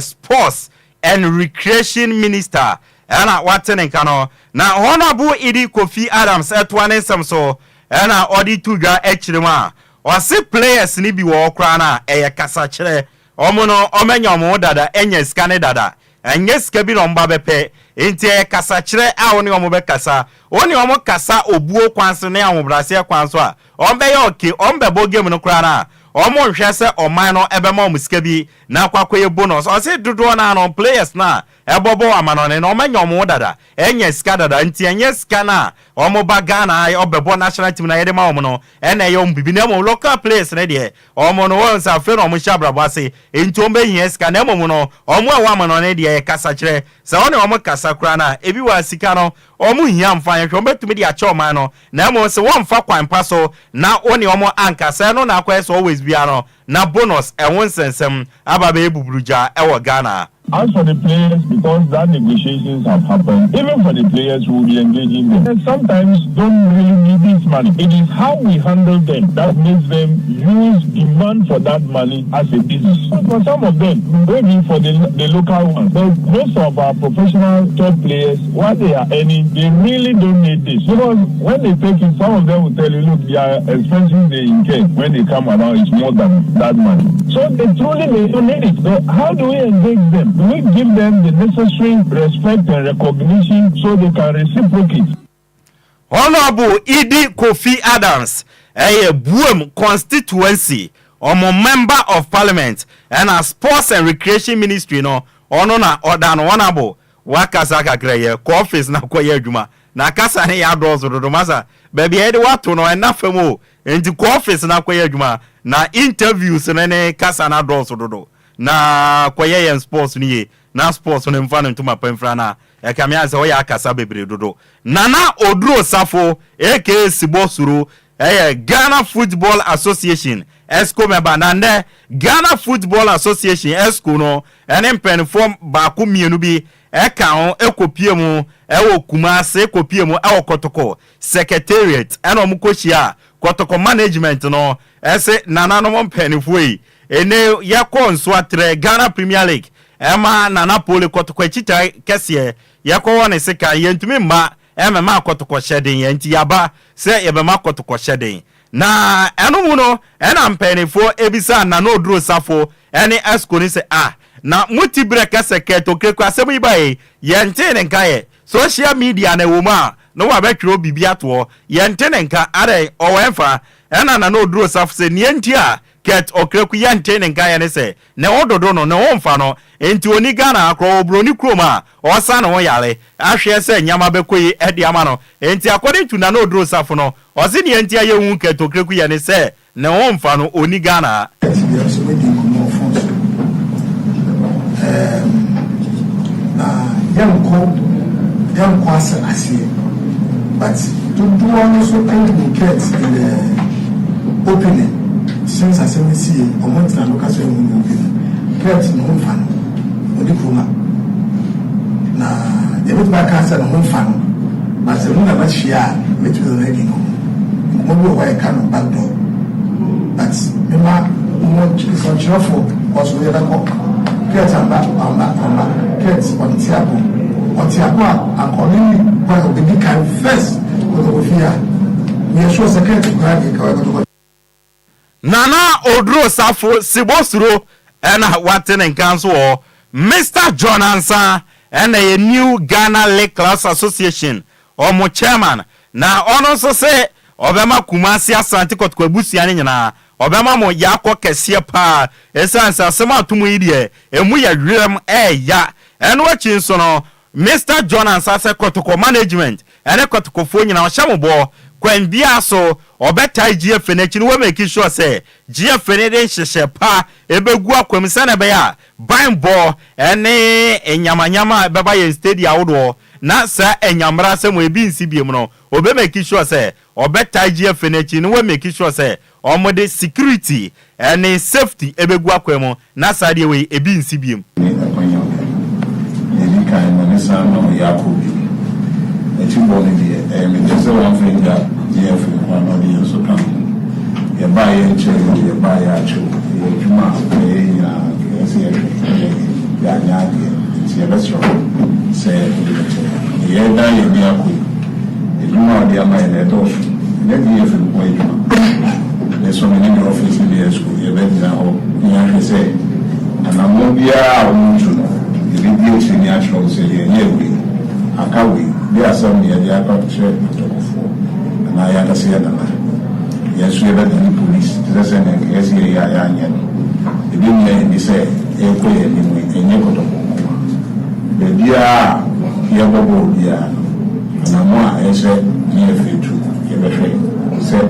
Sports and Recreation Minister. Ana watene kano na Honorable Idi Kofi Adams etwane nsem so na odi tuga echirima wase players ni bi wo kra na kasa kire omo no omenya omo dada enye scan dada enye ska bi no mba bepe enti kasa kire a woni omo be kasa oni omo kasa obuo kwanso na ahobrase kwanso a ombe ye okay ombe bo game no kra na omo hwe se oman no ebe ma omuska bi na kwakoye bonus o se dodo na no players na ebobo amanone na omenya omo dada enye ska dada nti enye ska na omo ba Ghana obebo national team na yede ma omo no ena ye ombibi na omo local players na de omo no won sa fe no omo shabrabo ase nti ombe hie ska na omo no omo e wa amanone de kasa kire se one omo kasa kura na ebi wa sika no omo hia mfa hwe obetumi de ache oman no na omo se won fa kwan paso na oni omo ankasa no na akwa so always bia no na bonus e won sensem aba be bubruja e wo Ghana. As for the players, because that negotiations have happened, even for the players who will be engaging them, and sometimes don't really need this money. It is how we handle them that makes them use demand for that money as a business. For some of them, maybe for the local ones, but most of our professional top players, what they are earning, they really don't need this. Because when they take it, some of them will tell you, look, the expenses they incur when they come around is more than that money. So they truly don't need it. But how do we engage them? Do we give them the necessary respect and recognition so they can reciprocate? Honorable Idi Kofi Adams, a Buem constituency, or member of parliament, and a sports and recreation ministry, no, na honorable Wakasaka Greye, office na kwaye juma, na kasa ne ya dozo do masa, baby edi watu no enough mo, enti office na kwaye juma, na interviews ne kasa na dozo do. Na kwaye yen sports niye, na sports ne mfano ntuma pemfra na ekamia se oya akasa bebre dodo. Nana Odro Safo aka Sibosuru Ghana Football Association ESCO member nande Ghana Football Association ESCO no ene mpenform ba ku mienu bi eka ho ekopie mu ewo Kumase ekopie mu ewo Kotoko secretariat ene omukochia Kotoko management no ese nana no mpenfo yi ene yakọ nso atre Ghana Premier League ema nana pole Kotoko chita kese yakọ wona sika yentumi ma ma Kotoko shedin yenti yaba se yebema Kotoko shedin na enu mu no ena mpenifo ebisa na no Odro Safo ene ESCO ni se na muti breka seketo kekwa asemu ibaye yente ne nkaye social media na woma no wa betwero bibia to yente ne nka are owenfa ena na no Odro Safo se nienti a ket okreku yente ne nkaye ne se ne ododo no ne wonfa no enti oni Ghana akro obroni kroma osa na woyale ahwe se nyama bekoyi edi ama no enti according to na no Odro Safo no ozi ne enti aye hu ket okreku ye ne se ne wonfa no oni Ghana young Kwasa Asie, but to do also indicate in the opening since I said we see a month and look at the opening, kept no home fan, only Kuma. Now, the back cancer no home fan, but the woman much share with the lady. Maybe why I can't back door, but Mima is on Chofo, also the other cock. Kets and back, Kets on Tiago. Otiakwa according by the big kind first with the fear. Me sure secretary grade Nana Odro Safo Sibosuro and Waten and Council Mr. John Ansa and a new Ghana Lake Class Association or mo chairman. Na also say Obama Kumasi Asante Kotwebusi na Obama mo yako kesie pa esansa sema tumu idie emu ya rem ya and watching so no Mr. John Ansase Kotoko management ene Kotoko fo nyina ohya mo kwan bia so obeta GF ne chi no we make sure say GF ne den hyehye pa ebegu akwam se na be ya ban bo ene enyamanyama beba ye stadium awodo na sa enyamra se mo ebi nsi biem no obe make sure say obeta GF ne chi no we make sure say omode security ene safety ebegu akwam na sa de we ebi nsi biem no Yakubi. The Chimboli, just one thing that one of the so come. You buy a chair, you buy a chair, you must pay your restaurant. Say, yeah, die in Yakubi. You know, they are my head off. Let me have a way. There's so many offices in the school, you bet now, you say, and I'm not here. The video natural say anyway. Akawi, there are some near the aperture and I understand that. Yes, we have the police. That's an Enquires. The didn't say, Equi anyway, and Yakoto. The dear Yabobo, dear, and Amwa, I said, near future, you said,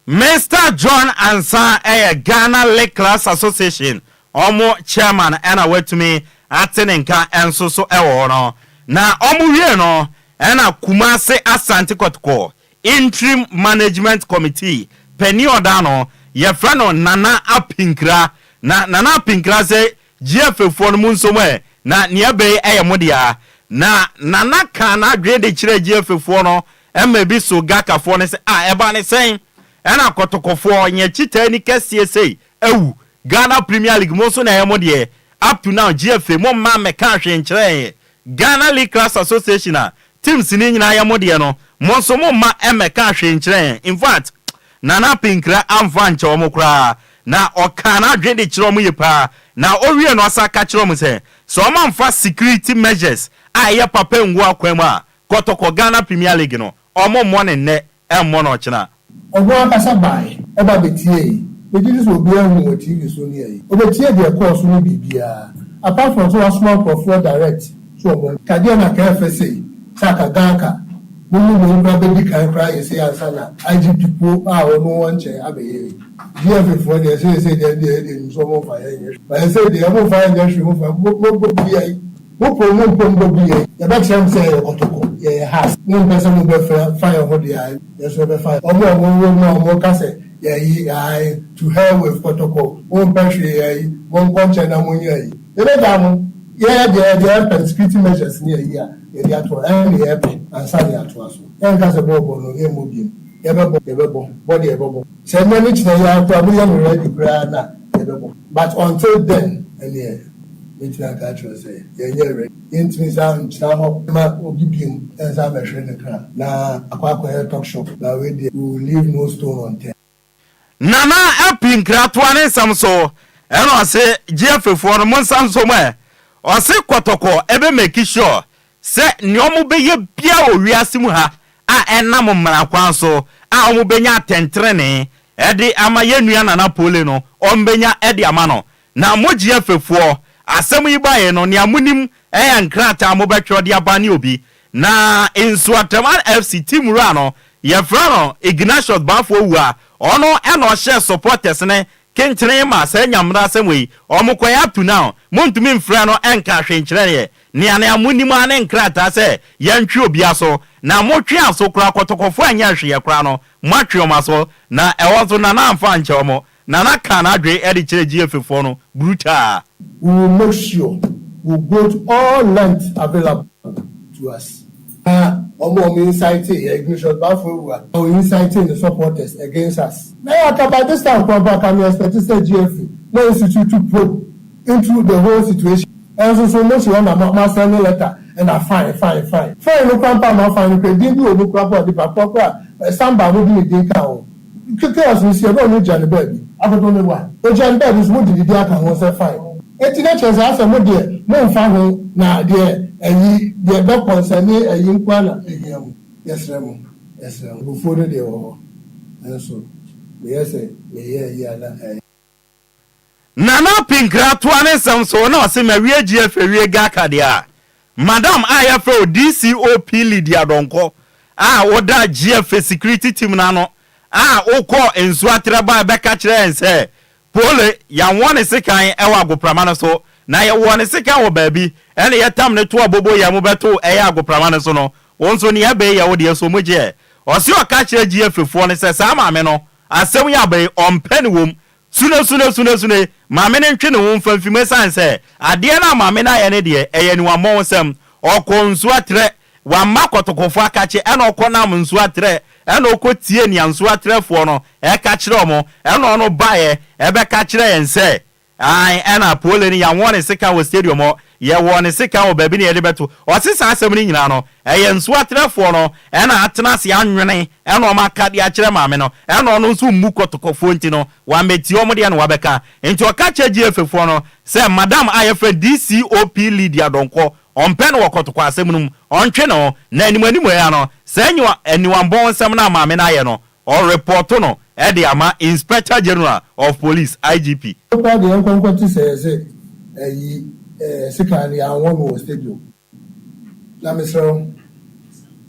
Mr. John Ansa, a Ghana Lake Class Association. Omo chairman ena wetumi atenenka enso so ewo no na omo wie no ena Kumase Asante Kotoko interim management committee peni oda no ye fra no Nana Apinkra na Nana Apinkra se GF for no mun somewhere na niabe modia na nanaka na adwe de kire GF for no maybe so gaka for ne say eba ne sen ena kotokofo nya chita ni kese sei ewu Ghana Premier League mo so na modia up to now GF mo ma me ka hwe nkire Ghana League Class Association teams ni nyina ya modia no mo so mo ma me ka hwe nkire in fact nana pinkra amfa nche omukra na okana adwe de kire omu yepa na owie no asaka kire omu se so omamfa security measures aye papa ngu akwam a kotoko Ghana Premier League no omo mo ne ne emmo no china obo akasa bai eba betie ejiri so obi ahu TV so ni ayi obetie de course ni bibia apart from so small profile direct so obo kadia na KFC saka ganka mumu mo ngba be kan cry say ansana IGP po a ono wonche abeye DLFM for the say de so mo fa yen but say de mo fa yen hwe mo fa mo bi ayi mo promo bi ayi ya ba cham say otoko ye has mo pesa mo be fire ho de ayi yes we be fire omo ka say ye ayi to hell with protocol mo pese ayi mo konche na mo ayi e be da mo the security measures near here. The Adwoa and the airport and Sammy Adwoa. And as a bobo, no mobile. Body ebo. Say manage the Adwoa ready prayer now. But until then, and yeah, it's not actually say, yeah, intimate sound, ma obibim, and some a train crowd. Now, a talk shop, now we will leave no stone unturned. Nana helping Kratwane Samso, and I say, Jeff for a month somewhere. Or say Kotoko, ebe make sure. Say nyomu be ye bia o wiase mu ha enam mmara kwanso omu benya tentrene edi amaye nua na pole no ombenya edi amano na moji afefuo asem yi baye no ne amunim nkrata mo betwe de abane obi na Insuataman FC team ra no ye fra no Ignatius Bafo wu ono eno share supporters ne kenkyere ma sa nyamra asemwe omukoya up to now montumi mfra no enka hwenkyere ye ne amunim ane nkrata se yantwe obi aso na motwe aso kura kotokofo anya hwe kura no matwe omaso na ewozo na na amfa nche omo na na ka na adwe edi kire GF4 no brutal. We will make sure we go to all lengths available to us. Inciting Ignatius Bafo or inciting the supporters against us. Now, by this time, can we expect to say GF no institute to probe into the whole situation? And so much one about sending letter and I fine. Fine, no grandpa, no fine, didn't do no grandpa, the papa, somebody will be the cow. Because we see a no Johnny baby. I don't know why. The John baby is would the other was a fine. It's not as a model, no fine now, dear. And the doctors and a Enquires. Yes, before they were. And so, yes, Nana Pinkratwane Samso no se mawie GF wie gaka dia. Madam IFO DCOP Lydia Donko. Oda GF security team na no. Okọ Nsuatraba beka kire ense. Pole ya wone sekan ewa agopramana so. Na ye wone sekan wo baabi. Ene ye tam ne to abobo ya mo beto eya agopramana so no. Wonso ne abe ya wo de so moje. Osi oka kire GF fo ne se sa maame no. Asem ya be ompani wom. Sune maame ne ntwe ne wo mfamfime sanse ade na maame na ye ne de eye ni wa monsem okonsu atre wa makotokofo akache ena okonam nsu atre ena okotie ni ansu atrefo no e ka kire omo ena ono bae ebe ka kire yense ai ena pole ni ya wone sika wo stadium ye wone sika wo baby ni ye de beto osisa asem ni nyina no eye nsu atrefo no ena atena se anwene ena o maka de akire maame no ena ono nsu mu kotokofo nti no wa meti omo de na wa beka nti o ka che GF4 no se madam IFA DCOP Lydia Donko ompen wokotokwa asem num ontwe no na animanimu ya no senyo aniwambon nsem na maame na ye no o report no e de ama Inspector General of Police IGP the Enquires say sikani awon wo stadium na misro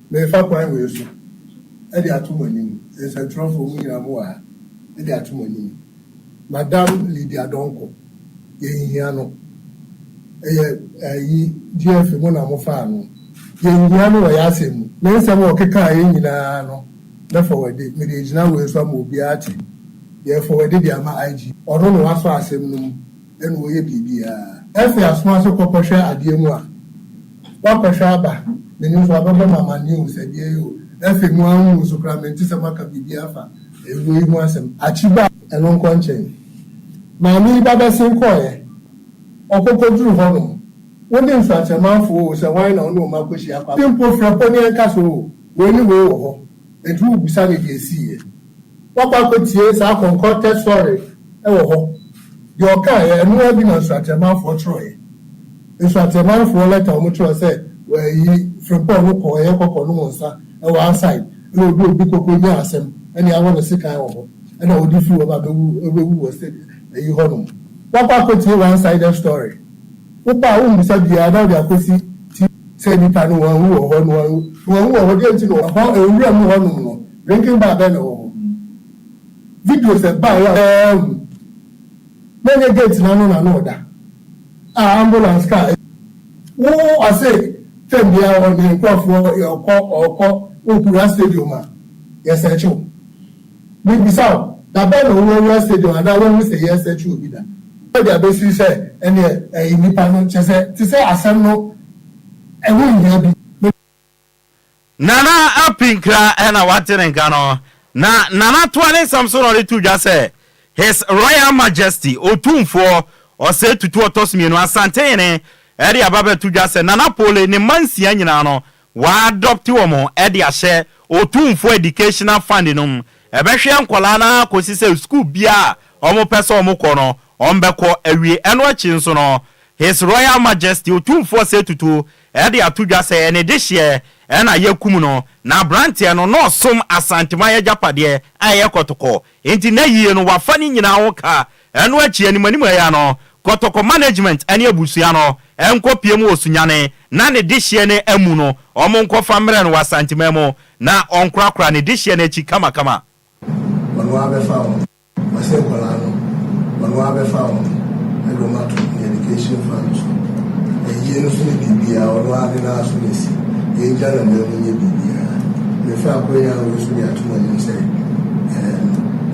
me fa kwan we so e de atumani e se trofo mu nyina mo a e de atumani Madam Lydia Donko ye hia no GF mo na mo fa no ye hia no ya asem me nsem o keka ye nyina no na forward me de gina we so am obi ati ye forward de ama IG odo no waso asem no enu oye bibia efe asoma so kokoshe adie mu a wakoshe aba menim so ababa mama news adie yo efe mu anwu so kra menti se maka bibia fa ewu mu asem achiba eno nkonchen maami baba sen koye okokoduru hono woni nsachemanfo se wan na ono makoshi akwa tempo frapo ni enka so weni we wo ho edu bisa ne de sie papa ko tie sa concocted story e wo ho your car enu abi na nsachemanfo troye nsachemanfo letter o mo tro say we yi frapo no ko ye kokko no nsa e wa outside e obi kokko ni asem eni awon no sika e wo ho e na odi fi wo ba bewu wo say e yi hono papa ko tie one sided story papa o mu sabi ada dia kosi ti say ni pa no won wo ho no won wo ho de nti no ho e wura mu ho no drinking bar be no video se ba ya many gates na no da ambulance car wo ase tembia on the crofo oko okura stadium a yes e chu we bisa da be no wo stadium ada wo say yes e chu bi da the abesi say any nipa no chese ti say asem no e wo nya bi nana apinkra ena watene nkano na nana toane samson ore tuja say His Royal Majesty otumfo ose tutu otosmienu asante ne eri ababe tuja say nana pole ne mansia nyina no wa adopt womo edi ahye otumfo educational fund no ebehwe nkola na kosi say school bia omo pese omo kono ombeko awie eno achi nso no His Royal Majesty otumfo se tutu edi atudwa say ene de hye ena yakum no na brantie no no som asantima ya japade aye kotoko enti na yie no wafani nyina ho ka eno achi animanim ya no kotoko management ene abusua no enko piem osunyane na ne de hye ne amu no omo nkofa mre no wasantima mu na onkrakra ne de hye ne chi kama kama manwa be fawo masekola no manwa be fawo egomato education fund e no sune bibia ono ade na so nesi e jana me munye bibia me fa ko ya wo sune atuma ni say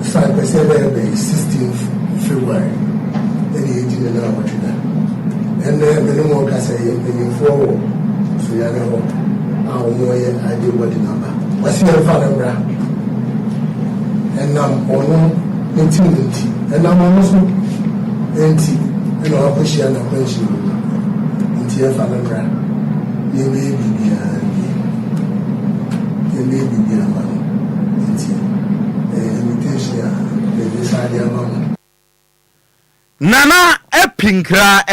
sai pe se be 16th February any ejine na wachida and me no mo ka say e for so ya go a o mo ye ade body number wasi e fa na bra and nam ono nti and nam ono so enti you know apushia na question nti e fa na bra ye be bibia man nti invitation the decide among nana epinkra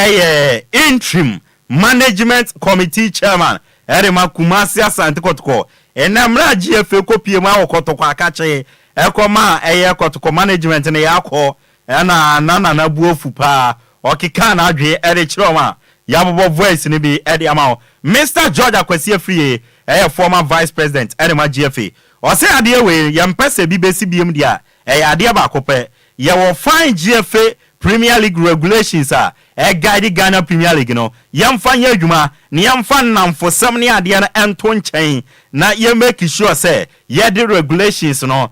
interim management committee chairman erema kumasi asante kotoko enamra GFA kopie ma okotoko akache ekoma kotoko management ne yakọ na nana na buofu pa okika na adwe erechiroma yabobo voice ni bi edi amao Mr. George Akwasi Afriye former vice president erema GFA o say ade we yempese bi besi biem dia ade ba kope ye wo fine GFA Premier League regulations guide Ghana Premier League no yemfa nya adwuma ne yemfa namfosam ne ade na ento nchen na ye make sure say ye the regulations no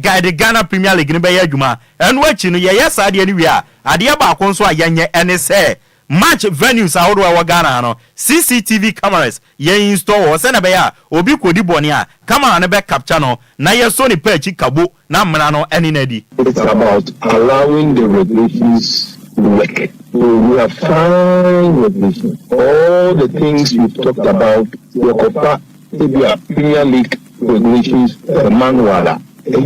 guide Ghana Premier League ne be ya adwuma eno achi no ye yes ade ni wi ade ba konso ayenye ene say match venues ahodo wa Ghana no CCTV cameras ye install se na be ya obi kodi boni a camera ne be capture no na ye so ni page kabo na mra no eni na di. It's about allowing the regulations to work. So we are fine regulations. All the things we've talked about, the Premier League regulations, the manual. There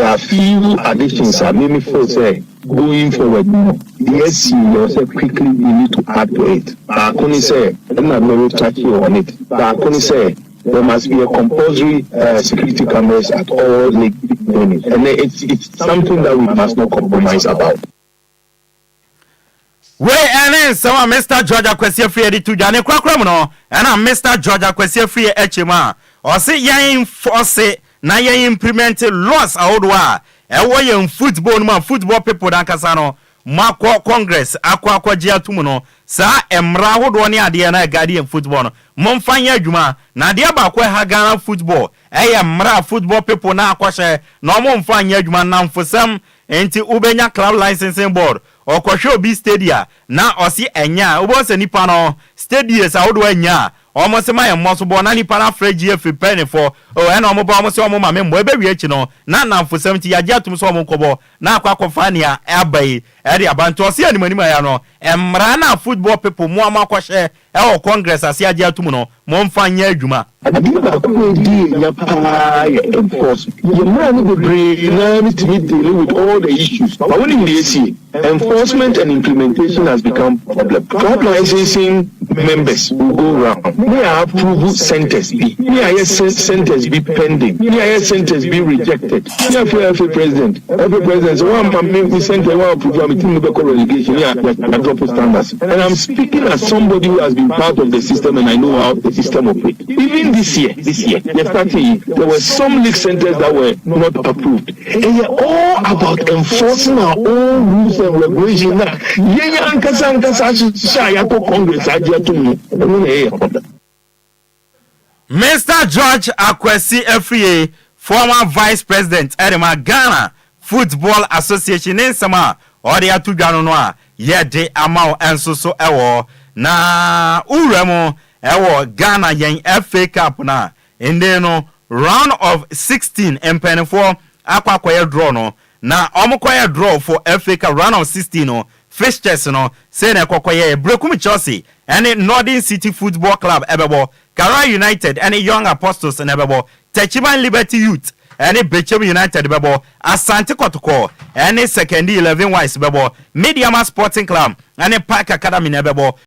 are few additions that made me feel say going forward. Yes, you yourself quickly you need to add to it. I couldn't say I'm not very touchy on it. But I couldn't say there must be a compulsory security cameras at all league venues, and it's something that we must not compromise about. We ene sama Mr. George Akwasi Afriye to jane kwakram no na Mr. George Akwasi Afriye echema o se yen force na yen implement laws awodwa wo yen football no football people dan kasa no mako congress akwa gye atum no sa emra awodwo ne ade na Ghanaian football no momfanya adwuma na ade ba kwa ha Ghana football emra football people na akwahye na momfanya adwuma na mfosam enti ubenya club licensing board okwohwe obi stadia na osi enya ubo se nipa no stadiums awodo anya almost my most born any para free free penny for and almost almost almost my member baby no na for 70 ya jatum so mo kobo na akwa fania abai e dia bantu se ani manima ya no emra na football people mo amakwa she e o congress ase ajatum no mo mfa nya adwuma with all the issues but when in the AC enforcement and implementation has become problem. Club licensing members will go around. We are approval centers be. We are centers be pending. We are centers be rejected. We are every president. Every president. So one center one approval meeting no relegation. Yeah, I drop standards. And I'm speaking as somebody who has been part of the system and I know how the system operates. Even this year, there were some league centers that were not approved. And they're all about enforcing our own rules and regulations. Mr. George Akwesi Efriye, former vice president Edema Ghana Football Association in Sama, or the Atugano Noa, yet amount and so ewo na uremo ewo Ghana yen FA Cup na in the round of 16 and penny for aqua draw no na omokoye draw for FA Cup round of 16 no fixtures no say na kokoye Brekum Chelsea and Northern City Football Club ebebo Kara United and Young Apostles and ebebo Techiman Liberty Youth and Bechem United bebo Asante Kotoko and second 11 wise bebo Mediama Sporting Club and Park Academy bebo